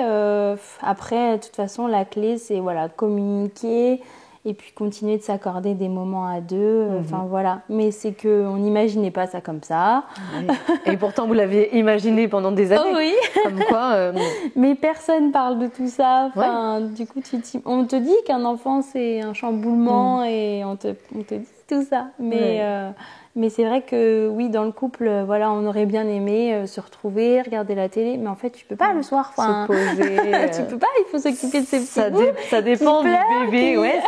Après, de toute façon, la clé, c'est communiquer et puis continuer de s'accorder des moments à deux. Voilà. Mais c'est qu'on n'imaginait pas ça comme ça. Oui. Et pourtant, vous l'aviez imaginé pendant des années. Oui. Comme quoi. Mais personne parle de tout ça. Du coup, on te dit qu'un enfant, c'est un chamboulement et on te dit tout ça. Mais c'est vrai que oui, dans le couple, on aurait bien aimé se retrouver, regarder la télé, mais en fait, tu peux pas le soir. Se poser. Tu peux pas, il faut s'occuper de ses petits bouts. Ça dépend du bébé. Ouais,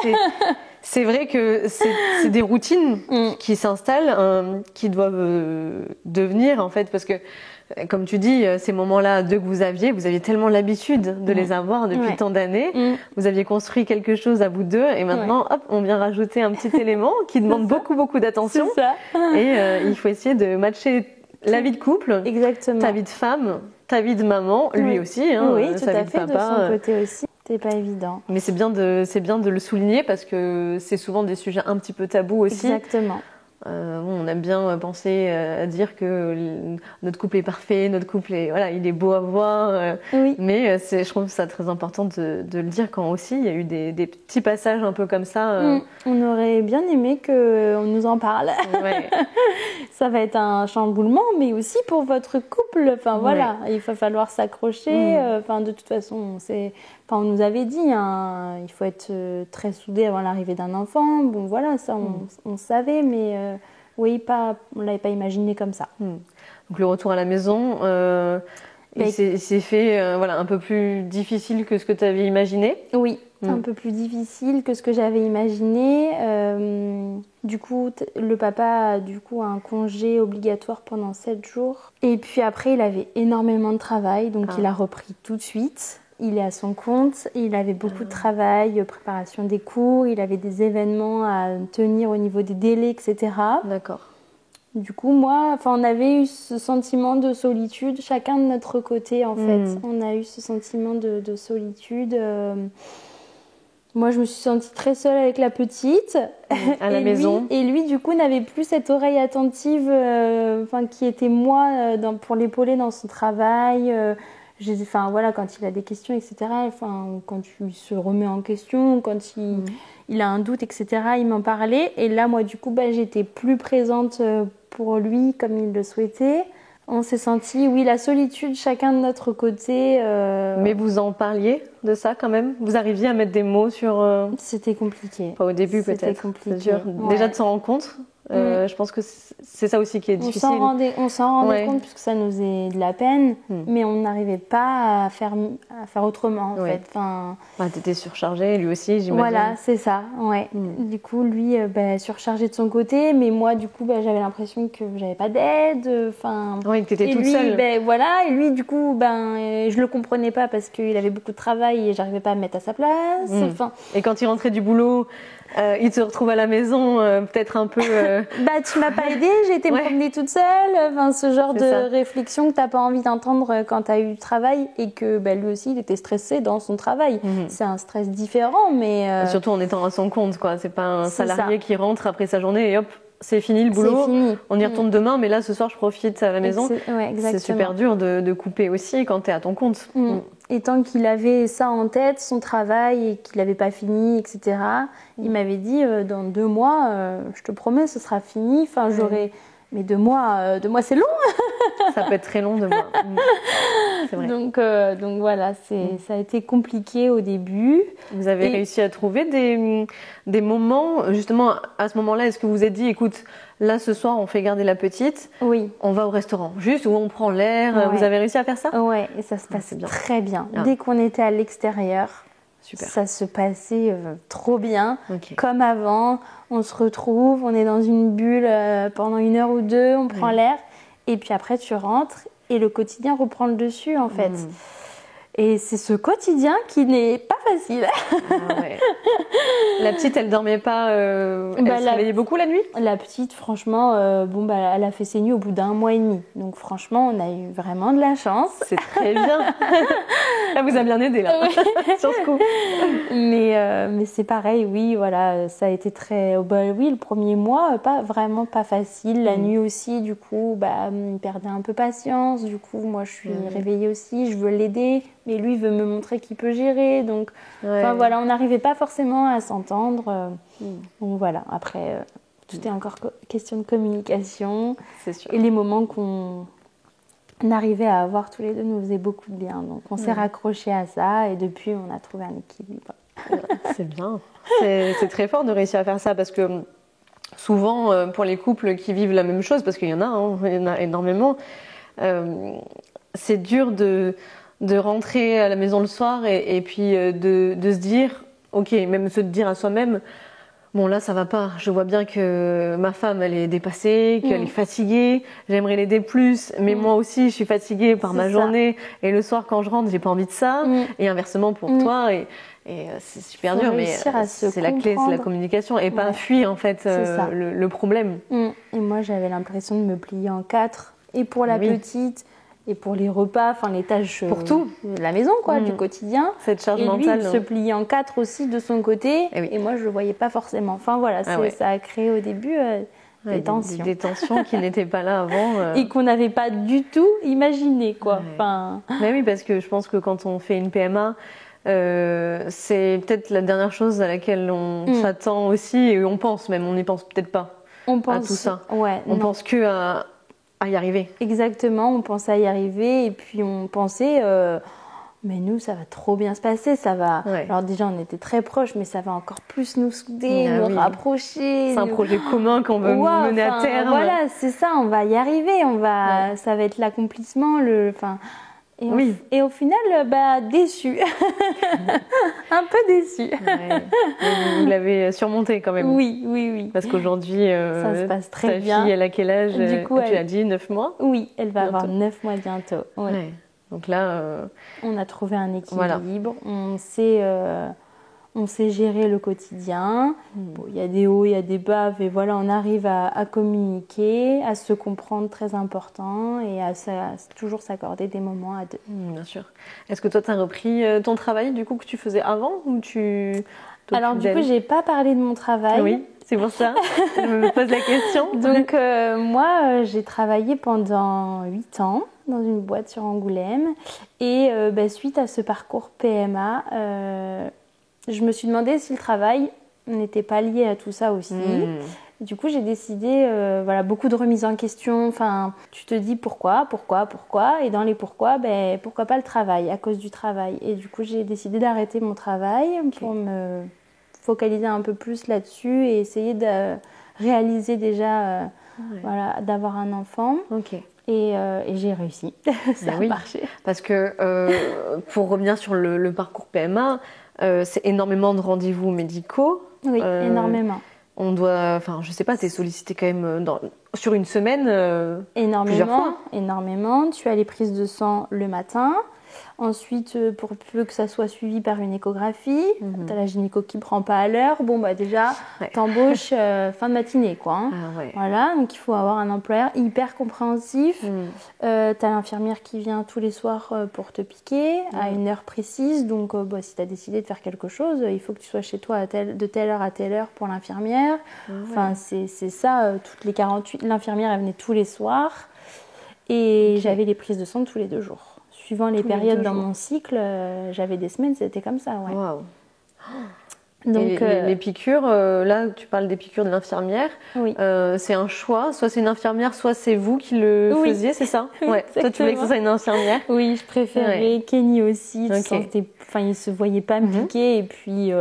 c'est vrai que c'est des routines qui s'installent, qui doivent devenir en fait, parce que comme tu dis, ces moments-là, deux que vous aviez tellement l'habitude de les avoir depuis tant d'années. Vous aviez construit quelque chose à vous deux, et maintenant, hop, on vient rajouter un petit élément qui demande beaucoup d'attention. C'est ça. Et il faut essayer de matcher la vie de couple, ta vie de femme, ta vie de maman, lui aussi, oui, tout sa à vie fait, de papa. De son côté aussi. C'est pas évident. Mais c'est bien de le souligner, parce que c'est souvent des sujets un petit peu tabous aussi. Exactement. On aime bien penser à dire que notre couple est parfait, notre couple est, il est beau à voir. Mais je trouve ça très important de le dire quand aussi il y a eu des petits passages un peu comme ça. On aurait bien aimé qu'on nous en parle. Ouais. Ça va être un chamboulement, mais aussi pour votre couple. Il va falloir s'accrocher. De toute façon, on nous avait dit, il faut être très soudé avant l'arrivée d'un enfant. Bon, voilà, ça, on savait, mais on ne l'avait pas imaginé comme ça. Donc, le retour à la maison, il s'est fait un peu plus difficile que ce que tu avais imaginé. Oui, un peu plus difficile que ce que j'avais imaginé. Du coup, le papa a un congé obligatoire pendant 7 jours. Et puis après, il avait énormément de travail, donc il a repris tout de suite. Il est à son compte, il avait beaucoup de travail, préparation des cours, il avait des événements à tenir au niveau des délais, etc. D'accord. Du coup, on avait eu ce sentiment de solitude, chacun de notre côté, en fait. On a eu ce sentiment de solitude. Moi, je me suis sentie très seule avec la petite. À la maison. Et lui, du coup, n'avait plus cette oreille attentive qui était moi pour l'épauler dans son travail. Quand il a des questions, etc., quand il se remet en question, quand il a un doute, etc., il m'en parlait. Et là, moi, du coup, j'étais plus présente pour lui comme il le souhaitait. On s'est senti, la solitude, chacun de notre côté. Mais vous en parliez de ça quand même? Vous arriviez à mettre des mots sur... C'était compliqué. Pas au début peut-être. C'était compliqué. C'est dur. Ouais. Déjà de s'en rendre compte. Je pense que c'est ça aussi qui est difficile. On s'en rendait compte puisque ça nous faisait de la peine, mais on n'arrivait pas à faire autrement en fait. T'étais surchargée, lui aussi, j'imagine. Voilà, c'est ça. Ouais. Du coup, lui, surchargé de son côté, mais moi, du coup, j'avais l'impression que j'avais pas d'aide. Oui, que t'étais toute seule. Et lui, du coup, je le comprenais pas parce qu'il avait beaucoup de travail et j'arrivais pas à me mettre à sa place. Et quand il rentrait du boulot, il te retrouve à la maison, peut-être un peu. Tu m'as pas aidée, j'ai été me promener toute seule. Ce genre de réflexion que t'as pas envie d'entendre quand t'as eu du travail et que lui aussi il était stressé dans son travail. C'est un stress différent, mais surtout en étant à son compte, quoi. C'est pas un salarié qui rentre après sa journée et hop, c'est fini le boulot. C'est fini. On y retourne demain, mais là ce soir je profite à la maison. C'est super dur de couper aussi quand t'es à ton compte. Et tant qu'il avait ça en tête, son travail, et qu'il n'avait pas fini, etc., il m'avait dit, dans 2 mois, je te promets, ce sera fini. Mais 2 mois, c'est long. Ça peut être très long, 2 mois. C'est vrai. Donc voilà, ça a été compliqué au début. Vous avez réussi à trouver des moments, justement, à ce moment-là, est-ce que vous vous êtes dit, écoute, là, ce soir, on fait garder la petite, oui. On va au restaurant, juste où on prend l'air. Ouais. Vous avez réussi à faire ça? Ouais, et ça se passait très bien. Ah. Dès qu'on était à l'extérieur, super. Ça se passait trop bien, comme avant. On se retrouve, on est dans une bulle pendant 1 heure ou 2, on prend l'air, et puis après tu rentres et le quotidien reprend le dessus en fait. Et c'est ce quotidien qui n'est pas facile. Ah ouais. La petite, elle dormait pas, elle se réveillait beaucoup la nuit? La petite, franchement, elle a fait ses nuits au bout d'1 mois et demi. Donc franchement, on a eu vraiment de la chance. C'est très bien. Elle vous a bien aidé là, sur ce coup. Mais c'est pareil, oui, voilà, ça a été très... oui, le premier mois, vraiment pas facile. La nuit aussi, du coup, il perdait un peu patience. Du coup, moi, je suis réveillée aussi, je veux l'aider. Mais lui veut me montrer qu'il peut gérer, donc voilà, on n'arrivait pas forcément à s'entendre. Donc voilà, après, tout est encore question de communication. C'est sûr. Et les moments qu'on arrivait à avoir tous les deux nous faisaient beaucoup de bien. Donc on s'est raccroché à ça et depuis on a trouvé un équilibre. C'est bien. C'est très fort de réussir à faire ça parce que souvent, pour les couples qui vivent la même chose, parce qu'il y en a énormément, c'est dur de rentrer à la maison le soir et puis de se dire, ok, même se dire à soi-même, bon là ça va pas, je vois bien que ma femme elle est dépassée, qu'elle est fatiguée, j'aimerais l'aider plus, mais moi aussi je suis fatiguée par ma journée et le soir quand je rentre j'ai pas envie de ça, et inversement pour toi et c'est super dur, mais c'est la clé, c'est la communication et pas fuir en fait le problème. Et moi j'avais l'impression de me plier en 4 et pour la petite et pour les repas, enfin les tâches pour tout de la maison, quoi, du quotidien. Cette charge et mentale. Lui, il se pliait en 4 aussi de son côté, et moi je le voyais pas forcément. Enfin voilà, ça a créé au début des tensions. Des tensions qui n'étaient pas là avant. Et qu'on n'avait pas du tout imaginé, quoi. Enfin... Mais oui, parce que je pense que quand on fait une PMA, c'est peut-être la dernière chose à laquelle on s'attend aussi, et on pense même, on n'y pense peut-être pas à tout ça. On pense que à y arriver. Exactement, on pensait à y arriver et puis on pensait, mais nous ça va trop bien se passer, ça va. Alors déjà on était très proches, mais ça va encore plus nous souder, nous rapprocher. C'est un projet commun qu'on veut mener à terme. Voilà, c'est ça, on va y arriver, ça va être l'accomplissement, et au final, déçu. Un peu déçu. Vous l'avez surmonté quand même. Oui. Parce qu'aujourd'hui, ça se passe très bien. Ta fille, elle a quel âge? Du coup, tu as dit 9 mois? Oui, elle va avoir 9 mois bientôt. Ouais. Donc là... on a trouvé un équilibre. On sait gérer le quotidien. Bon, il y a des hauts, il y a des bas, mais voilà, on arrive à communiquer, à se comprendre, très important, et à toujours s'accorder des moments à deux. Bien sûr. Est-ce que toi, tu as repris ton travail du coup que tu faisais avant ou Alors du coup, j'ai pas parlé de mon travail. Oui, c'est pour ça. Je me pose la question. Donc moi, j'ai travaillé pendant 8 ans dans une boîte sur Angoulême, et suite à ce parcours PMA, je me suis demandé si le travail n'était pas lié à tout ça aussi. Du coup, j'ai décidé, beaucoup de remises en question. Enfin, tu te dis pourquoi. Et dans les pourquoi pas le travail, à cause du travail. Et du coup, j'ai décidé d'arrêter mon travail pour me focaliser un peu plus là-dessus et essayer de réaliser déjà, d'avoir un enfant. Et j'ai réussi. Ça a marché. Parce que pour revenir sur le parcours PMA, c'est énormément de rendez-vous médicaux. Oui, énormément. On doit, je sais pas, t'es sollicité quand même sur une semaine plusieurs fois. Énormément. Tu as les prises de sang le matin. Ensuite, pour peu que ça soit suivi par une échographie, tu as la gynéco qui ne prend pas à l'heure. Déjà, t'embauches fin de matinée, quoi. Voilà, donc il faut avoir un employeur hyper compréhensif. Tu as l'infirmière qui vient tous les soirs pour te piquer à une heure précise. Donc, si tu as décidé de faire quelque chose, il faut que tu sois chez toi de telle heure à telle heure pour l'infirmière. C'est ça, toutes les 48. L'infirmière, elle venait tous les soirs. Et j'avais les prises de sang tous les 2 jours. Suivant les périodes dans mon cycle, j'avais des semaines, c'était comme ça. Wow. Donc, les piqûres, là tu parles des piqûres de l'infirmière, oui. C'est un choix, soit c'est une infirmière, soit c'est vous qui le faisiez, c'est ça? Ouais. Toi tu voulais que ce soit une infirmière? Oui, je préférais. Kenny aussi, il se voyait pas me piquer, et puis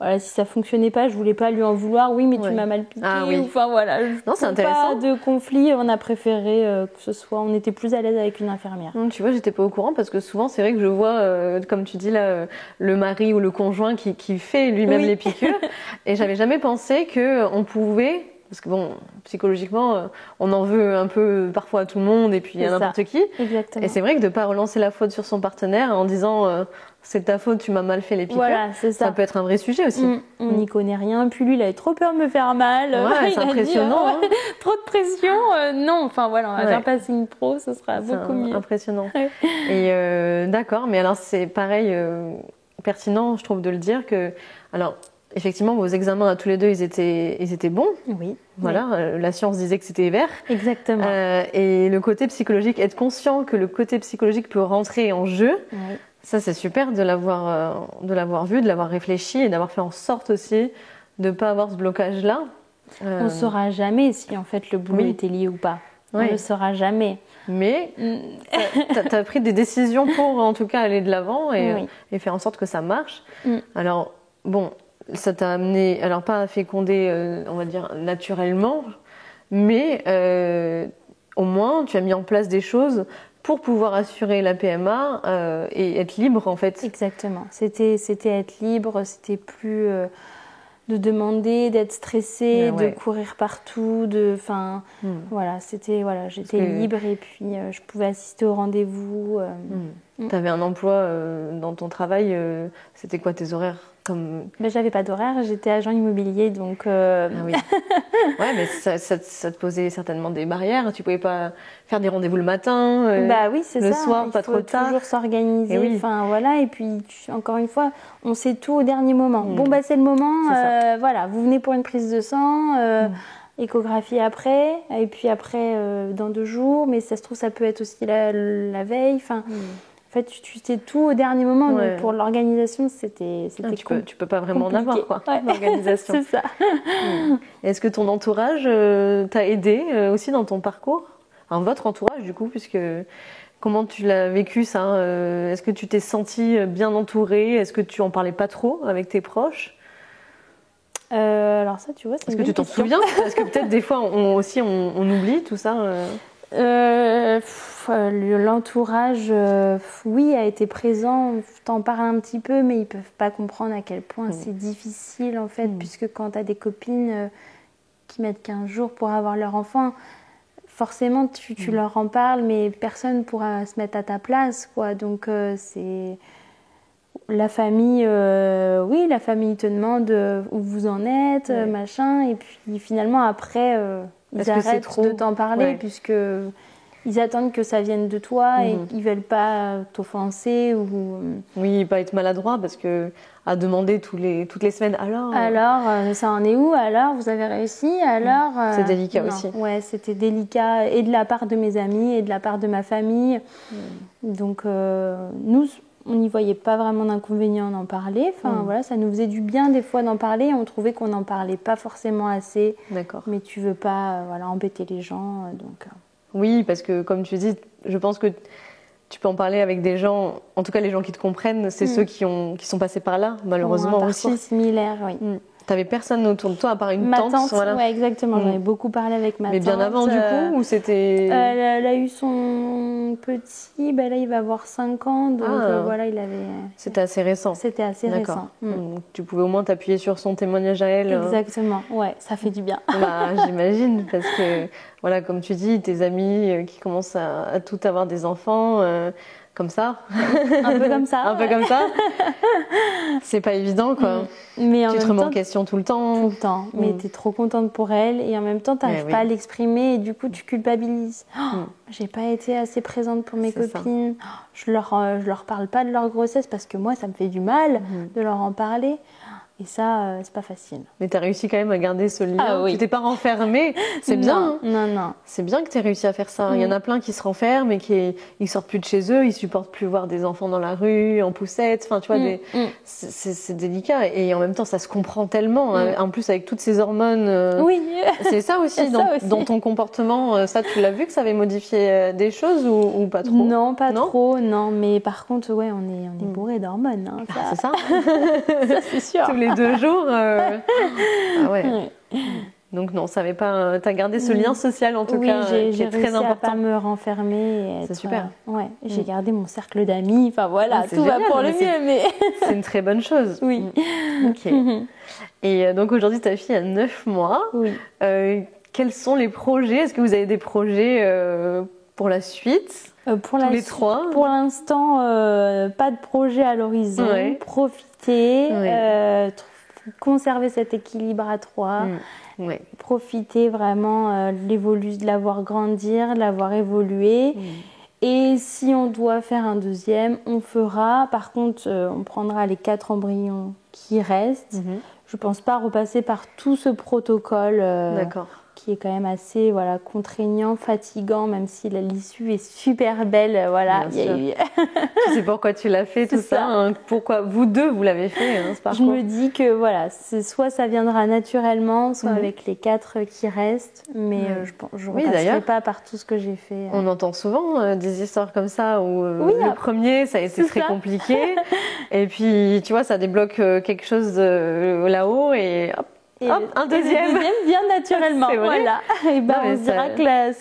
voilà, si ça fonctionnait pas, je voulais pas lui en vouloir. Oui, mais tu m'as mal piqué. Enfin voilà, non, c'est intéressant. Pas de conflit, on a préféré que ce soit, on était plus à l'aise avec une infirmière. Tu vois, j'étais pas au courant parce que souvent c'est vrai que je vois, comme tu dis là, le mari ou le conjoint qui fait lui-même les piqûres, et j'avais jamais pensé que on pouvait. Parce que bon, psychologiquement, on en veut un peu parfois à tout le monde et puis à n'importe qui. Exactement. Et c'est vrai que de pas relancer la faute sur son partenaire en disant c'est ta faute, tu m'as mal fait les piqûres. Voilà, c'est ça. Ça peut être un vrai sujet aussi. On n'y connaît rien. Puis lui, il avait trop peur de me faire mal. Ouais, c'est impressionnant. Dit, trop de pression. Non, enfin voilà, on va faire passer une pro, ce sera beaucoup mieux. Impressionnant. Et d'accord, mais alors c'est pareil, pertinent, je trouve, de le dire que. Alors, effectivement, vos examens à tous les deux, ils étaient bons. Oui. Voilà, la science disait que c'était vert. Exactement. Et le côté psychologique, être conscient que le côté psychologique peut rentrer en jeu, ça c'est super de l'avoir vu, de l'avoir réfléchi et d'avoir fait en sorte aussi de ne pas avoir ce blocage-là. On ne saura jamais si en fait le boulot était lié ou pas. On ne le saura jamais. Mais tu as pris des décisions pour en tout cas aller de l'avant et faire en sorte que ça marche. Alors, bon. Ça t'a amené, alors pas à féconder, on va dire, naturellement, mais au moins tu as mis en place des choses pour pouvoir assurer la PMA et être libre en fait. Exactement, c'était être libre, c'était plus de demander, d'être stressée, de courir partout, voilà, j'étais libre et puis je pouvais assister au rendez-vous. Tu avais un emploi dans ton travail, c'était quoi tes horaires? J'avais pas d'horaire, j'étais agent immobilier, donc... Ah oui. Ouais, mais ça te posait certainement des barrières. Tu pouvais pas faire des rendez-vous le matin, oui, c'est le ça. soir, pas trop tard. Il faut toujours s'organiser. Enfin, voilà. Et puis, encore une fois, on sait tout au dernier moment. Bon, c'est le moment. Voilà, vous venez pour une prise de sang, échographie après, et puis après, dans 2 jours. Mais ça se trouve, ça peut être aussi la veille. Enfin... En fait, tu sais tout au dernier moment. Donc pour l'organisation, c'était tu peux pas vraiment en avoir, quoi. L'organisation. C'est ça. Est-ce que ton entourage t'a aidé aussi dans ton parcours? Enfin, votre entourage, du coup, puisque comment tu l'as vécu ça? Est-ce que tu t'es sentie bien entourée? Est-ce que tu en parlais pas trop avec tes proches? Alors ça, tu vois, c'est Est-ce que tu t'en souviens? Parce que peut-être des fois, on oublie tout ça. L'entourage, oui, a été présent. T'en parles un petit peu, mais ils peuvent pas comprendre à quel point c'est difficile en fait, puisque quand t'as des copines qui mettent 15 jours pour avoir leur enfant, forcément tu leur en parles, mais personne pourra se mettre à ta place, quoi. Donc c'est la famille, la famille te demande où vous en êtes, machin, et puis finalement après ils arrêtent de t'en parler puisque ils attendent que ça vienne de toi et ils veulent pas t'offenser ou... Oui, pas être maladroit parce que à demander toutes les semaines alors ça en est où, alors vous avez réussi, alors c'est délicat aussi. Ouais, c'était délicat et de la part de mes amis et de la part de ma famille. Donc nous on n'y voyait pas vraiment d'inconvénient d'en parler. Enfin, voilà, ça nous faisait du bien des fois d'en parler. On trouvait qu'on n'en parlait pas forcément assez. D'accord. Mais tu veux pas embêter les gens. Oui, parce que comme tu dis, je pense que tu peux en parler avec des gens, en tout cas les gens qui te comprennent, c'est ceux qui sont passés par là, malheureusement aussi. Un parcours similaire, oui. T'avais personne autour de toi à part une ma tante. Voilà. Ouais, exactement. J'en ai beaucoup parlé avec ma tante. Mais bien avant du coup, ou c'était... Elle a eu son petit, là il va avoir 5 ans, donc voilà, il avait... C'était assez récent. C'était assez récent. Tu pouvais au moins t'appuyer sur son témoignage à elle. Exactement, ouais, ça fait du bien. J'imagine, parce que, voilà, comme tu dis, tes amis qui commencent à tout avoir des enfants... comme ça. Un peu comme ça. Un peu comme ça. C'est pas évident, quoi. Mais tu te remets en question tout le temps. Tout le temps. Mais t'es trop contente pour elle et en même temps, t'arrives pas à l'exprimer et du coup, tu culpabilises. J'ai pas été assez présente pour mes copines. Je leur parle pas de leur grossesse parce que moi, ça me fait du mal de leur en parler. Et ça, c'est pas facile. Mais tu as réussi quand même à garder ce lien. Ah oui. Tu t'es pas renfermée. C'est bien. Non. C'est bien que tu aies réussi à faire ça. Il y en a plein qui se renferment et qui ils sortent plus de chez eux. Ils supportent plus voir des enfants dans la rue, en poussette. Enfin, tu vois, c'est délicat. Et en même temps, ça se comprend tellement. En plus, avec toutes ces hormones. Oui. C'est ça aussi, dans ton comportement. Ça, tu l'as vu que ça avait modifié des choses ou pas trop? Non, pas trop. Non, mais par contre, ouais, on est bourré d'hormones. Hein, ça. C'est ça. Ça, c'est sûr. Tous les 2 jours. Ah ouais. Donc non, ça avait pas. T'as gardé ce lien social en tout cas, qui est très important. À pas me renfermer. C'est super. Ouais, j'ai gardé mon cercle d'amis. Enfin voilà, tout génial, va pour le mieux, mais c'est une très bonne chose. Oui. Ok. Et donc aujourd'hui, ta fille a 9 mois. Oui. Quels sont les projets? Est-ce que vous avez des projets pour la suite? Tous les 3. Pour l'instant, pas de projet à l'horizon. Ouais. Profiter, conserver cet équilibre à 3. Ouais. Profiter vraiment de la voir grandir, de la voir évoluer. Et si on doit faire un deuxième, on fera. Par contre, on prendra les 4 embryons qui restent. Je pense pas repasser par tout ce protocole. D'accord. Qui est quand même assez contraignant, fatigant, même si l'issue est super belle. Voilà. Tu sais pourquoi tu l'as fait, tout ça, hein, pourquoi vous deux vous l'avez fait, ce parcours. Je me dis que voilà, soit ça viendra naturellement, soit avec les 4 qui restent, mais je ne repasserai pas par tout ce que j'ai fait. On entend souvent des histoires comme ça où le premier, ça a été très compliqué, et puis tu vois, ça débloque quelque chose là-haut et hop. Un deuxième. Et le deuxième vient naturellement. Voilà. Et on se dira que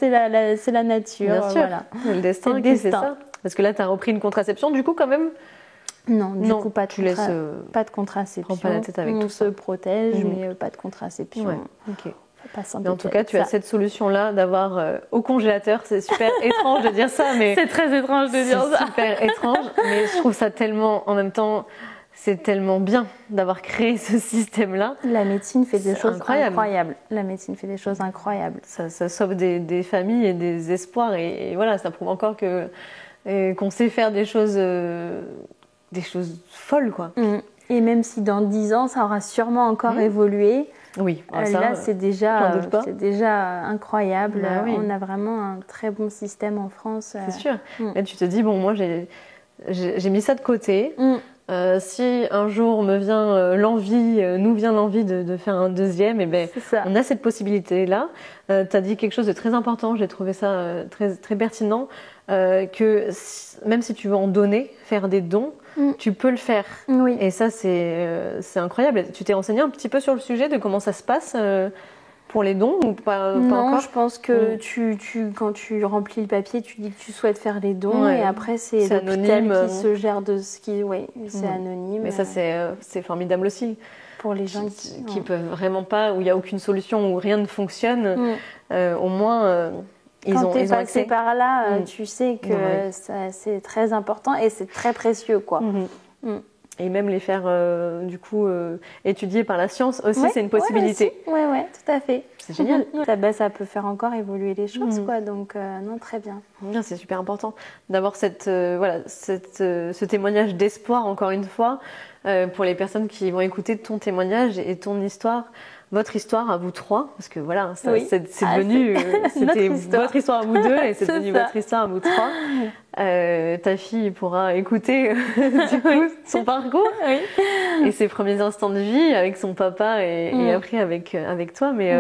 c'est la nature. Bien sûr. Voilà. Le destin, c'est ça. Parce que là, tu as repris une contraception, du coup, quand même. Non, du coup, pas de contraception. Prends pas la tête avec on tout se ça. protège, mais pas de contraception. Ouais. Ok. Mais en tout cas, tu as cette solution-là d'avoir au congélateur. C'est super étrange de dire ça, mais c'est très étrange de dire ça. C'est super étrange, mais je trouve ça tellement, en même temps. C'est tellement bien d'avoir créé ce système-là. La médecine fait des choses incroyables. La médecine fait des choses incroyables. Ça sauve des familles et des espoirs. Et voilà, ça prouve encore qu'on sait faire des choses folles, quoi. Et même si dans 10 ans, ça aura sûrement encore évolué. Oui. Là, c'est déjà incroyable. Bah, oui. On a vraiment un très bon système en France. C'est sûr. Mais tu te dis, bon, moi, j'ai mis ça de côté. Si un jour nous vient l'envie de faire un deuxième, et ben on a cette possibilité-là. Tu as dit quelque chose de très important, j'ai trouvé ça très, très pertinent, que même si tu veux en donner, faire des dons, tu peux le faire. Oui. Et ça, c'est incroyable. Tu t'es renseigné un petit peu sur le sujet de comment ça se passe pour les dons ou pas encore? Je pense que quand tu remplis le papier, tu dis que tu souhaites faire les dons et après c'est l'hôpital qui se gère de ce qui... Oui, c'est anonyme. Mais ça, c'est formidable aussi. Pour les gens qui peuvent vraiment pas, où il n'y a aucune solution, où rien ne fonctionne, au moins... Quand tu es passé par là, tu sais que c'est très important et c'est très précieux, quoi. Et même les faire, étudier par la science aussi, c'est une possibilité. Oui, tout à fait. C'est génial. Ça peut faire encore évoluer les choses, quoi. Donc, non, très bien. C'est super important d'avoir ce témoignage d'espoir, encore une fois, pour les personnes qui vont écouter ton témoignage et ton histoire. Votre histoire à vous 3, parce que voilà, c'est devenu c'était votre histoire à vous 2 et c'est devenu votre histoire à vous 3. Ta fille pourra écouter du coup son parcours et ses premiers instants de vie avec son papa et après avec toi. Mais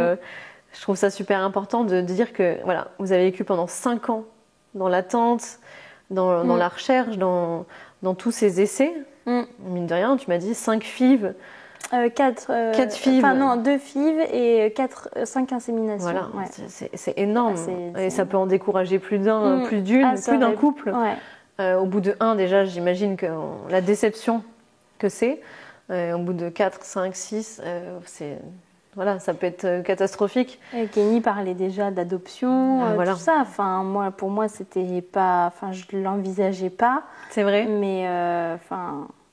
je trouve ça super important de dire que voilà, vous avez vécu pendant 5 ans dans l'attente, dans la recherche, dans tous ces essais. Mine de rien, tu m'as dit 5 FIV. 4 FIV. Enfin non, 2 FIV et 5 inséminations. Voilà, c'est énorme. Et ça peut en décourager plus d'un couple. Au bout de 1, déjà, j'imagine que la déception que c'est. Au bout de 4, 5, 6, ça peut être catastrophique. Et Kenny parlait déjà d'adoption, tout ça. Enfin, pour moi, c'était pas... Enfin, je l'envisageais pas. C'est vrai. Mais,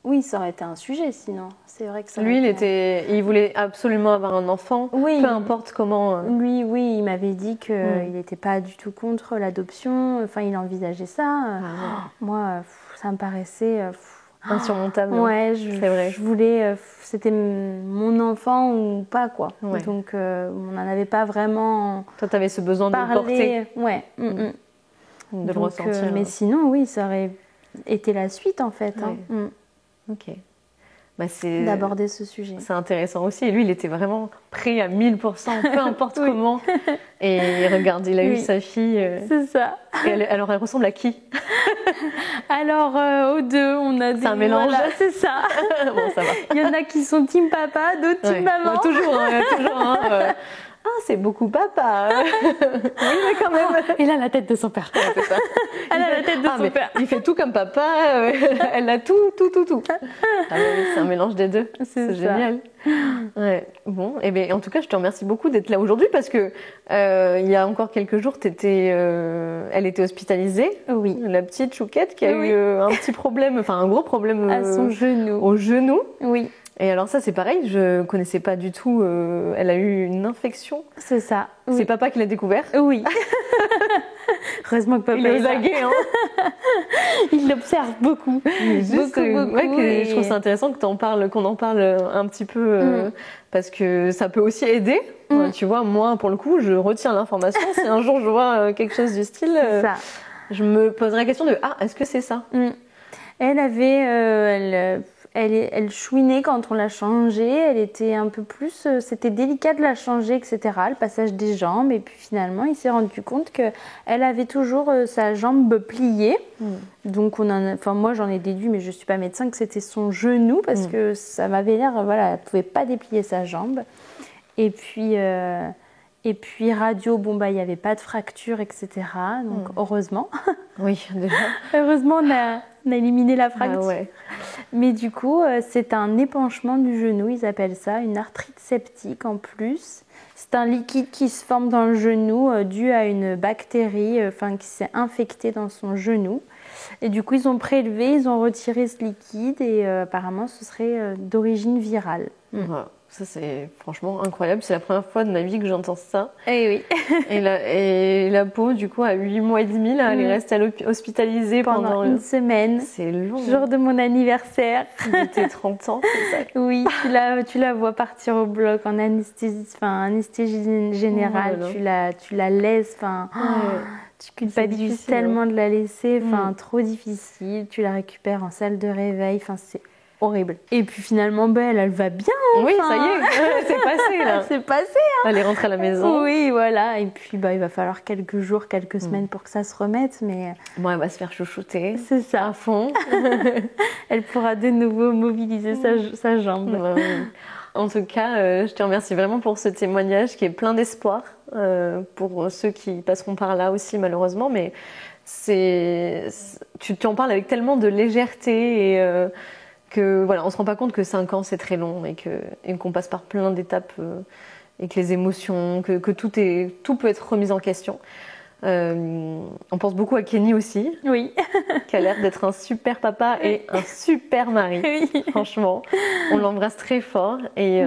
oui, ça aurait été un sujet sinon. C'est vrai que ça. Lui, il voulait absolument avoir un enfant, peu importe comment. Lui, il m'avait dit qu'il n'était pas du tout contre l'adoption. Enfin, il envisageait ça. Moi, ça me paraissait insurmontable. Ouais, c'est vrai. Je voulais, c'était mon enfant ou pas, quoi. Ouais. Donc, on n'en avait pas vraiment. Toi, tu avais ce besoin parlé, de le porter. Ouais. De Donc, le ressentir. Mais sinon, oui, ça aurait été la suite, en fait. Ouais. Ok. Bah, d'aborder ce sujet. C'est intéressant aussi. Et lui, il était vraiment prêt à 1000%, peu importe comment. Et regarde, il a eu sa fille. C'est ça. Et alors, elle ressemble à qui? Alors, aux deux, on a des... C'est un mélange. Voilà, c'est ça. Bon, ça va. Il y en a qui sont team papa, d'autres team maman. Bah, toujours, ah, c'est beaucoup papa. Oui, mais quand même. Il a la tête de son père. Ouais, c'est ça. Elle a la tête de son père. Il fait tout comme papa. Elle a tout. Ah, c'est un mélange des deux. C'est génial. Ouais. Bon, et bien, en tout cas, je te remercie beaucoup d'être là aujourd'hui parce que il y a encore quelques jours, elle était hospitalisée. Oui. La petite Chouquette qui a eu un petit problème, enfin un gros problème à son genou. Au genou. Oui. Et alors ça, c'est pareil, je connaissais pas du tout. Elle a eu une infection. C'est ça. Oui. C'est papa qui l'a découvert. Oui. Heureusement que papa il est aux aguets, hein. Il l'observe beaucoup. Beaucoup. Ouais, je trouve ça intéressant qu'on en parle un petit peu parce que ça peut aussi aider. Tu vois, moi, pour le coup, je retiens l'information. Si un jour je vois quelque chose du style, je me poserai la question de est-ce que c'est ça? Elle avait, elle chouinait quand on l'a changée. Elle était un peu plus, c'était délicat de la changer, etc. Le passage des jambes. Et puis finalement, il s'est rendu compte que elle avait toujours sa jambe pliée. Donc moi j'en ai déduit, mais je suis pas médecin, que c'était son genou parce que ça m'avait l'air, elle pouvait pas déplier sa jambe. Et puis radio, il n'y avait pas de fracture, etc. Donc heureusement. Oui, déjà. Heureusement, on a éliminé la fracture. Ah ouais. Mais du coup, c'est un épanchement du genou, ils appellent ça, une arthrite septique en plus. C'est un liquide qui se forme dans le genou dû à une bactérie qui s'est infectée dans son genou. Et du coup, ils ont prélevé, ils ont retiré ce liquide et apparemment, ce serait d'origine virale. Voilà. Ça, c'est franchement incroyable. C'est la première fois de ma vie que j'entends ça. Eh oui. et la peau, du coup, à 8 mois et demi, là, elle est restée hospitalisée pendant une semaine. C'est long. Jour de mon anniversaire. C'était 30 ans, c'est ça? Oui, tu la vois partir au bloc en anesthésie générale. Tu la laisses, tu culpabilises tellement de la laisser, trop difficile. Tu la récupères en salle de réveil, c'est horrible. Et puis finalement, elle va bien. Oui, ça y est, c'est passé là. C'est passé. Elle est rentrée à la maison. Oui, voilà. Et puis il va falloir quelques jours, quelques semaines pour que ça se remette. Mais bon, elle va se faire chouchouter. C'est ça. À fond. Elle pourra de nouveau mobiliser sa jambe. En tout cas, je te remercie vraiment pour ce témoignage qui est plein d'espoir pour ceux qui passeront par là aussi malheureusement. Mais tu en parles avec tellement de légèreté et que voilà, on se rend pas compte que 5 ans c'est très long et qu'on passe par plein d'étapes et que les émotions, que tout peut être remis en question. On pense beaucoup à Kenny aussi, oui, qui a l'air d'être un super papa et un super mari. Oui. Franchement, on l'embrasse très fort et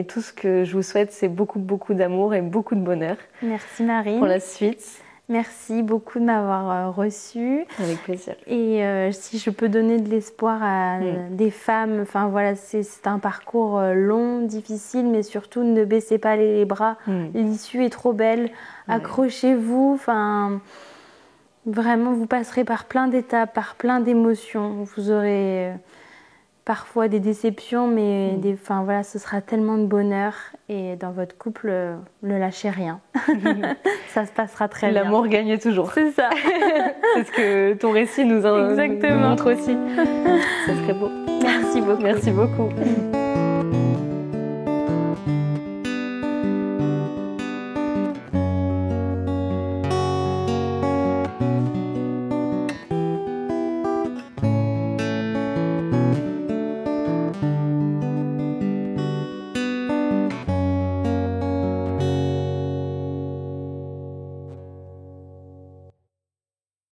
tout ce que je vous souhaite, c'est beaucoup d'amour et beaucoup de bonheur. Merci Marie. Pour la suite. Merci beaucoup de m'avoir reçue. Avec plaisir. Et si je peux donner de l'espoir à des femmes, c'est un parcours long, difficile, mais surtout ne baissez pas les bras. L'issue est trop belle. Accrochez-vous. Vraiment, vous passerez par plein d'étapes, par plein d'émotions. Vous aurez parfois des déceptions, mais ce sera tellement de bonheur. Et dans votre couple, ne lâchez rien. Ça se passera très bien. L'amour gagne toujours. C'est ça. C'est ce que ton récit nous montre aussi. Ça serait beau. Merci beaucoup. Merci beaucoup.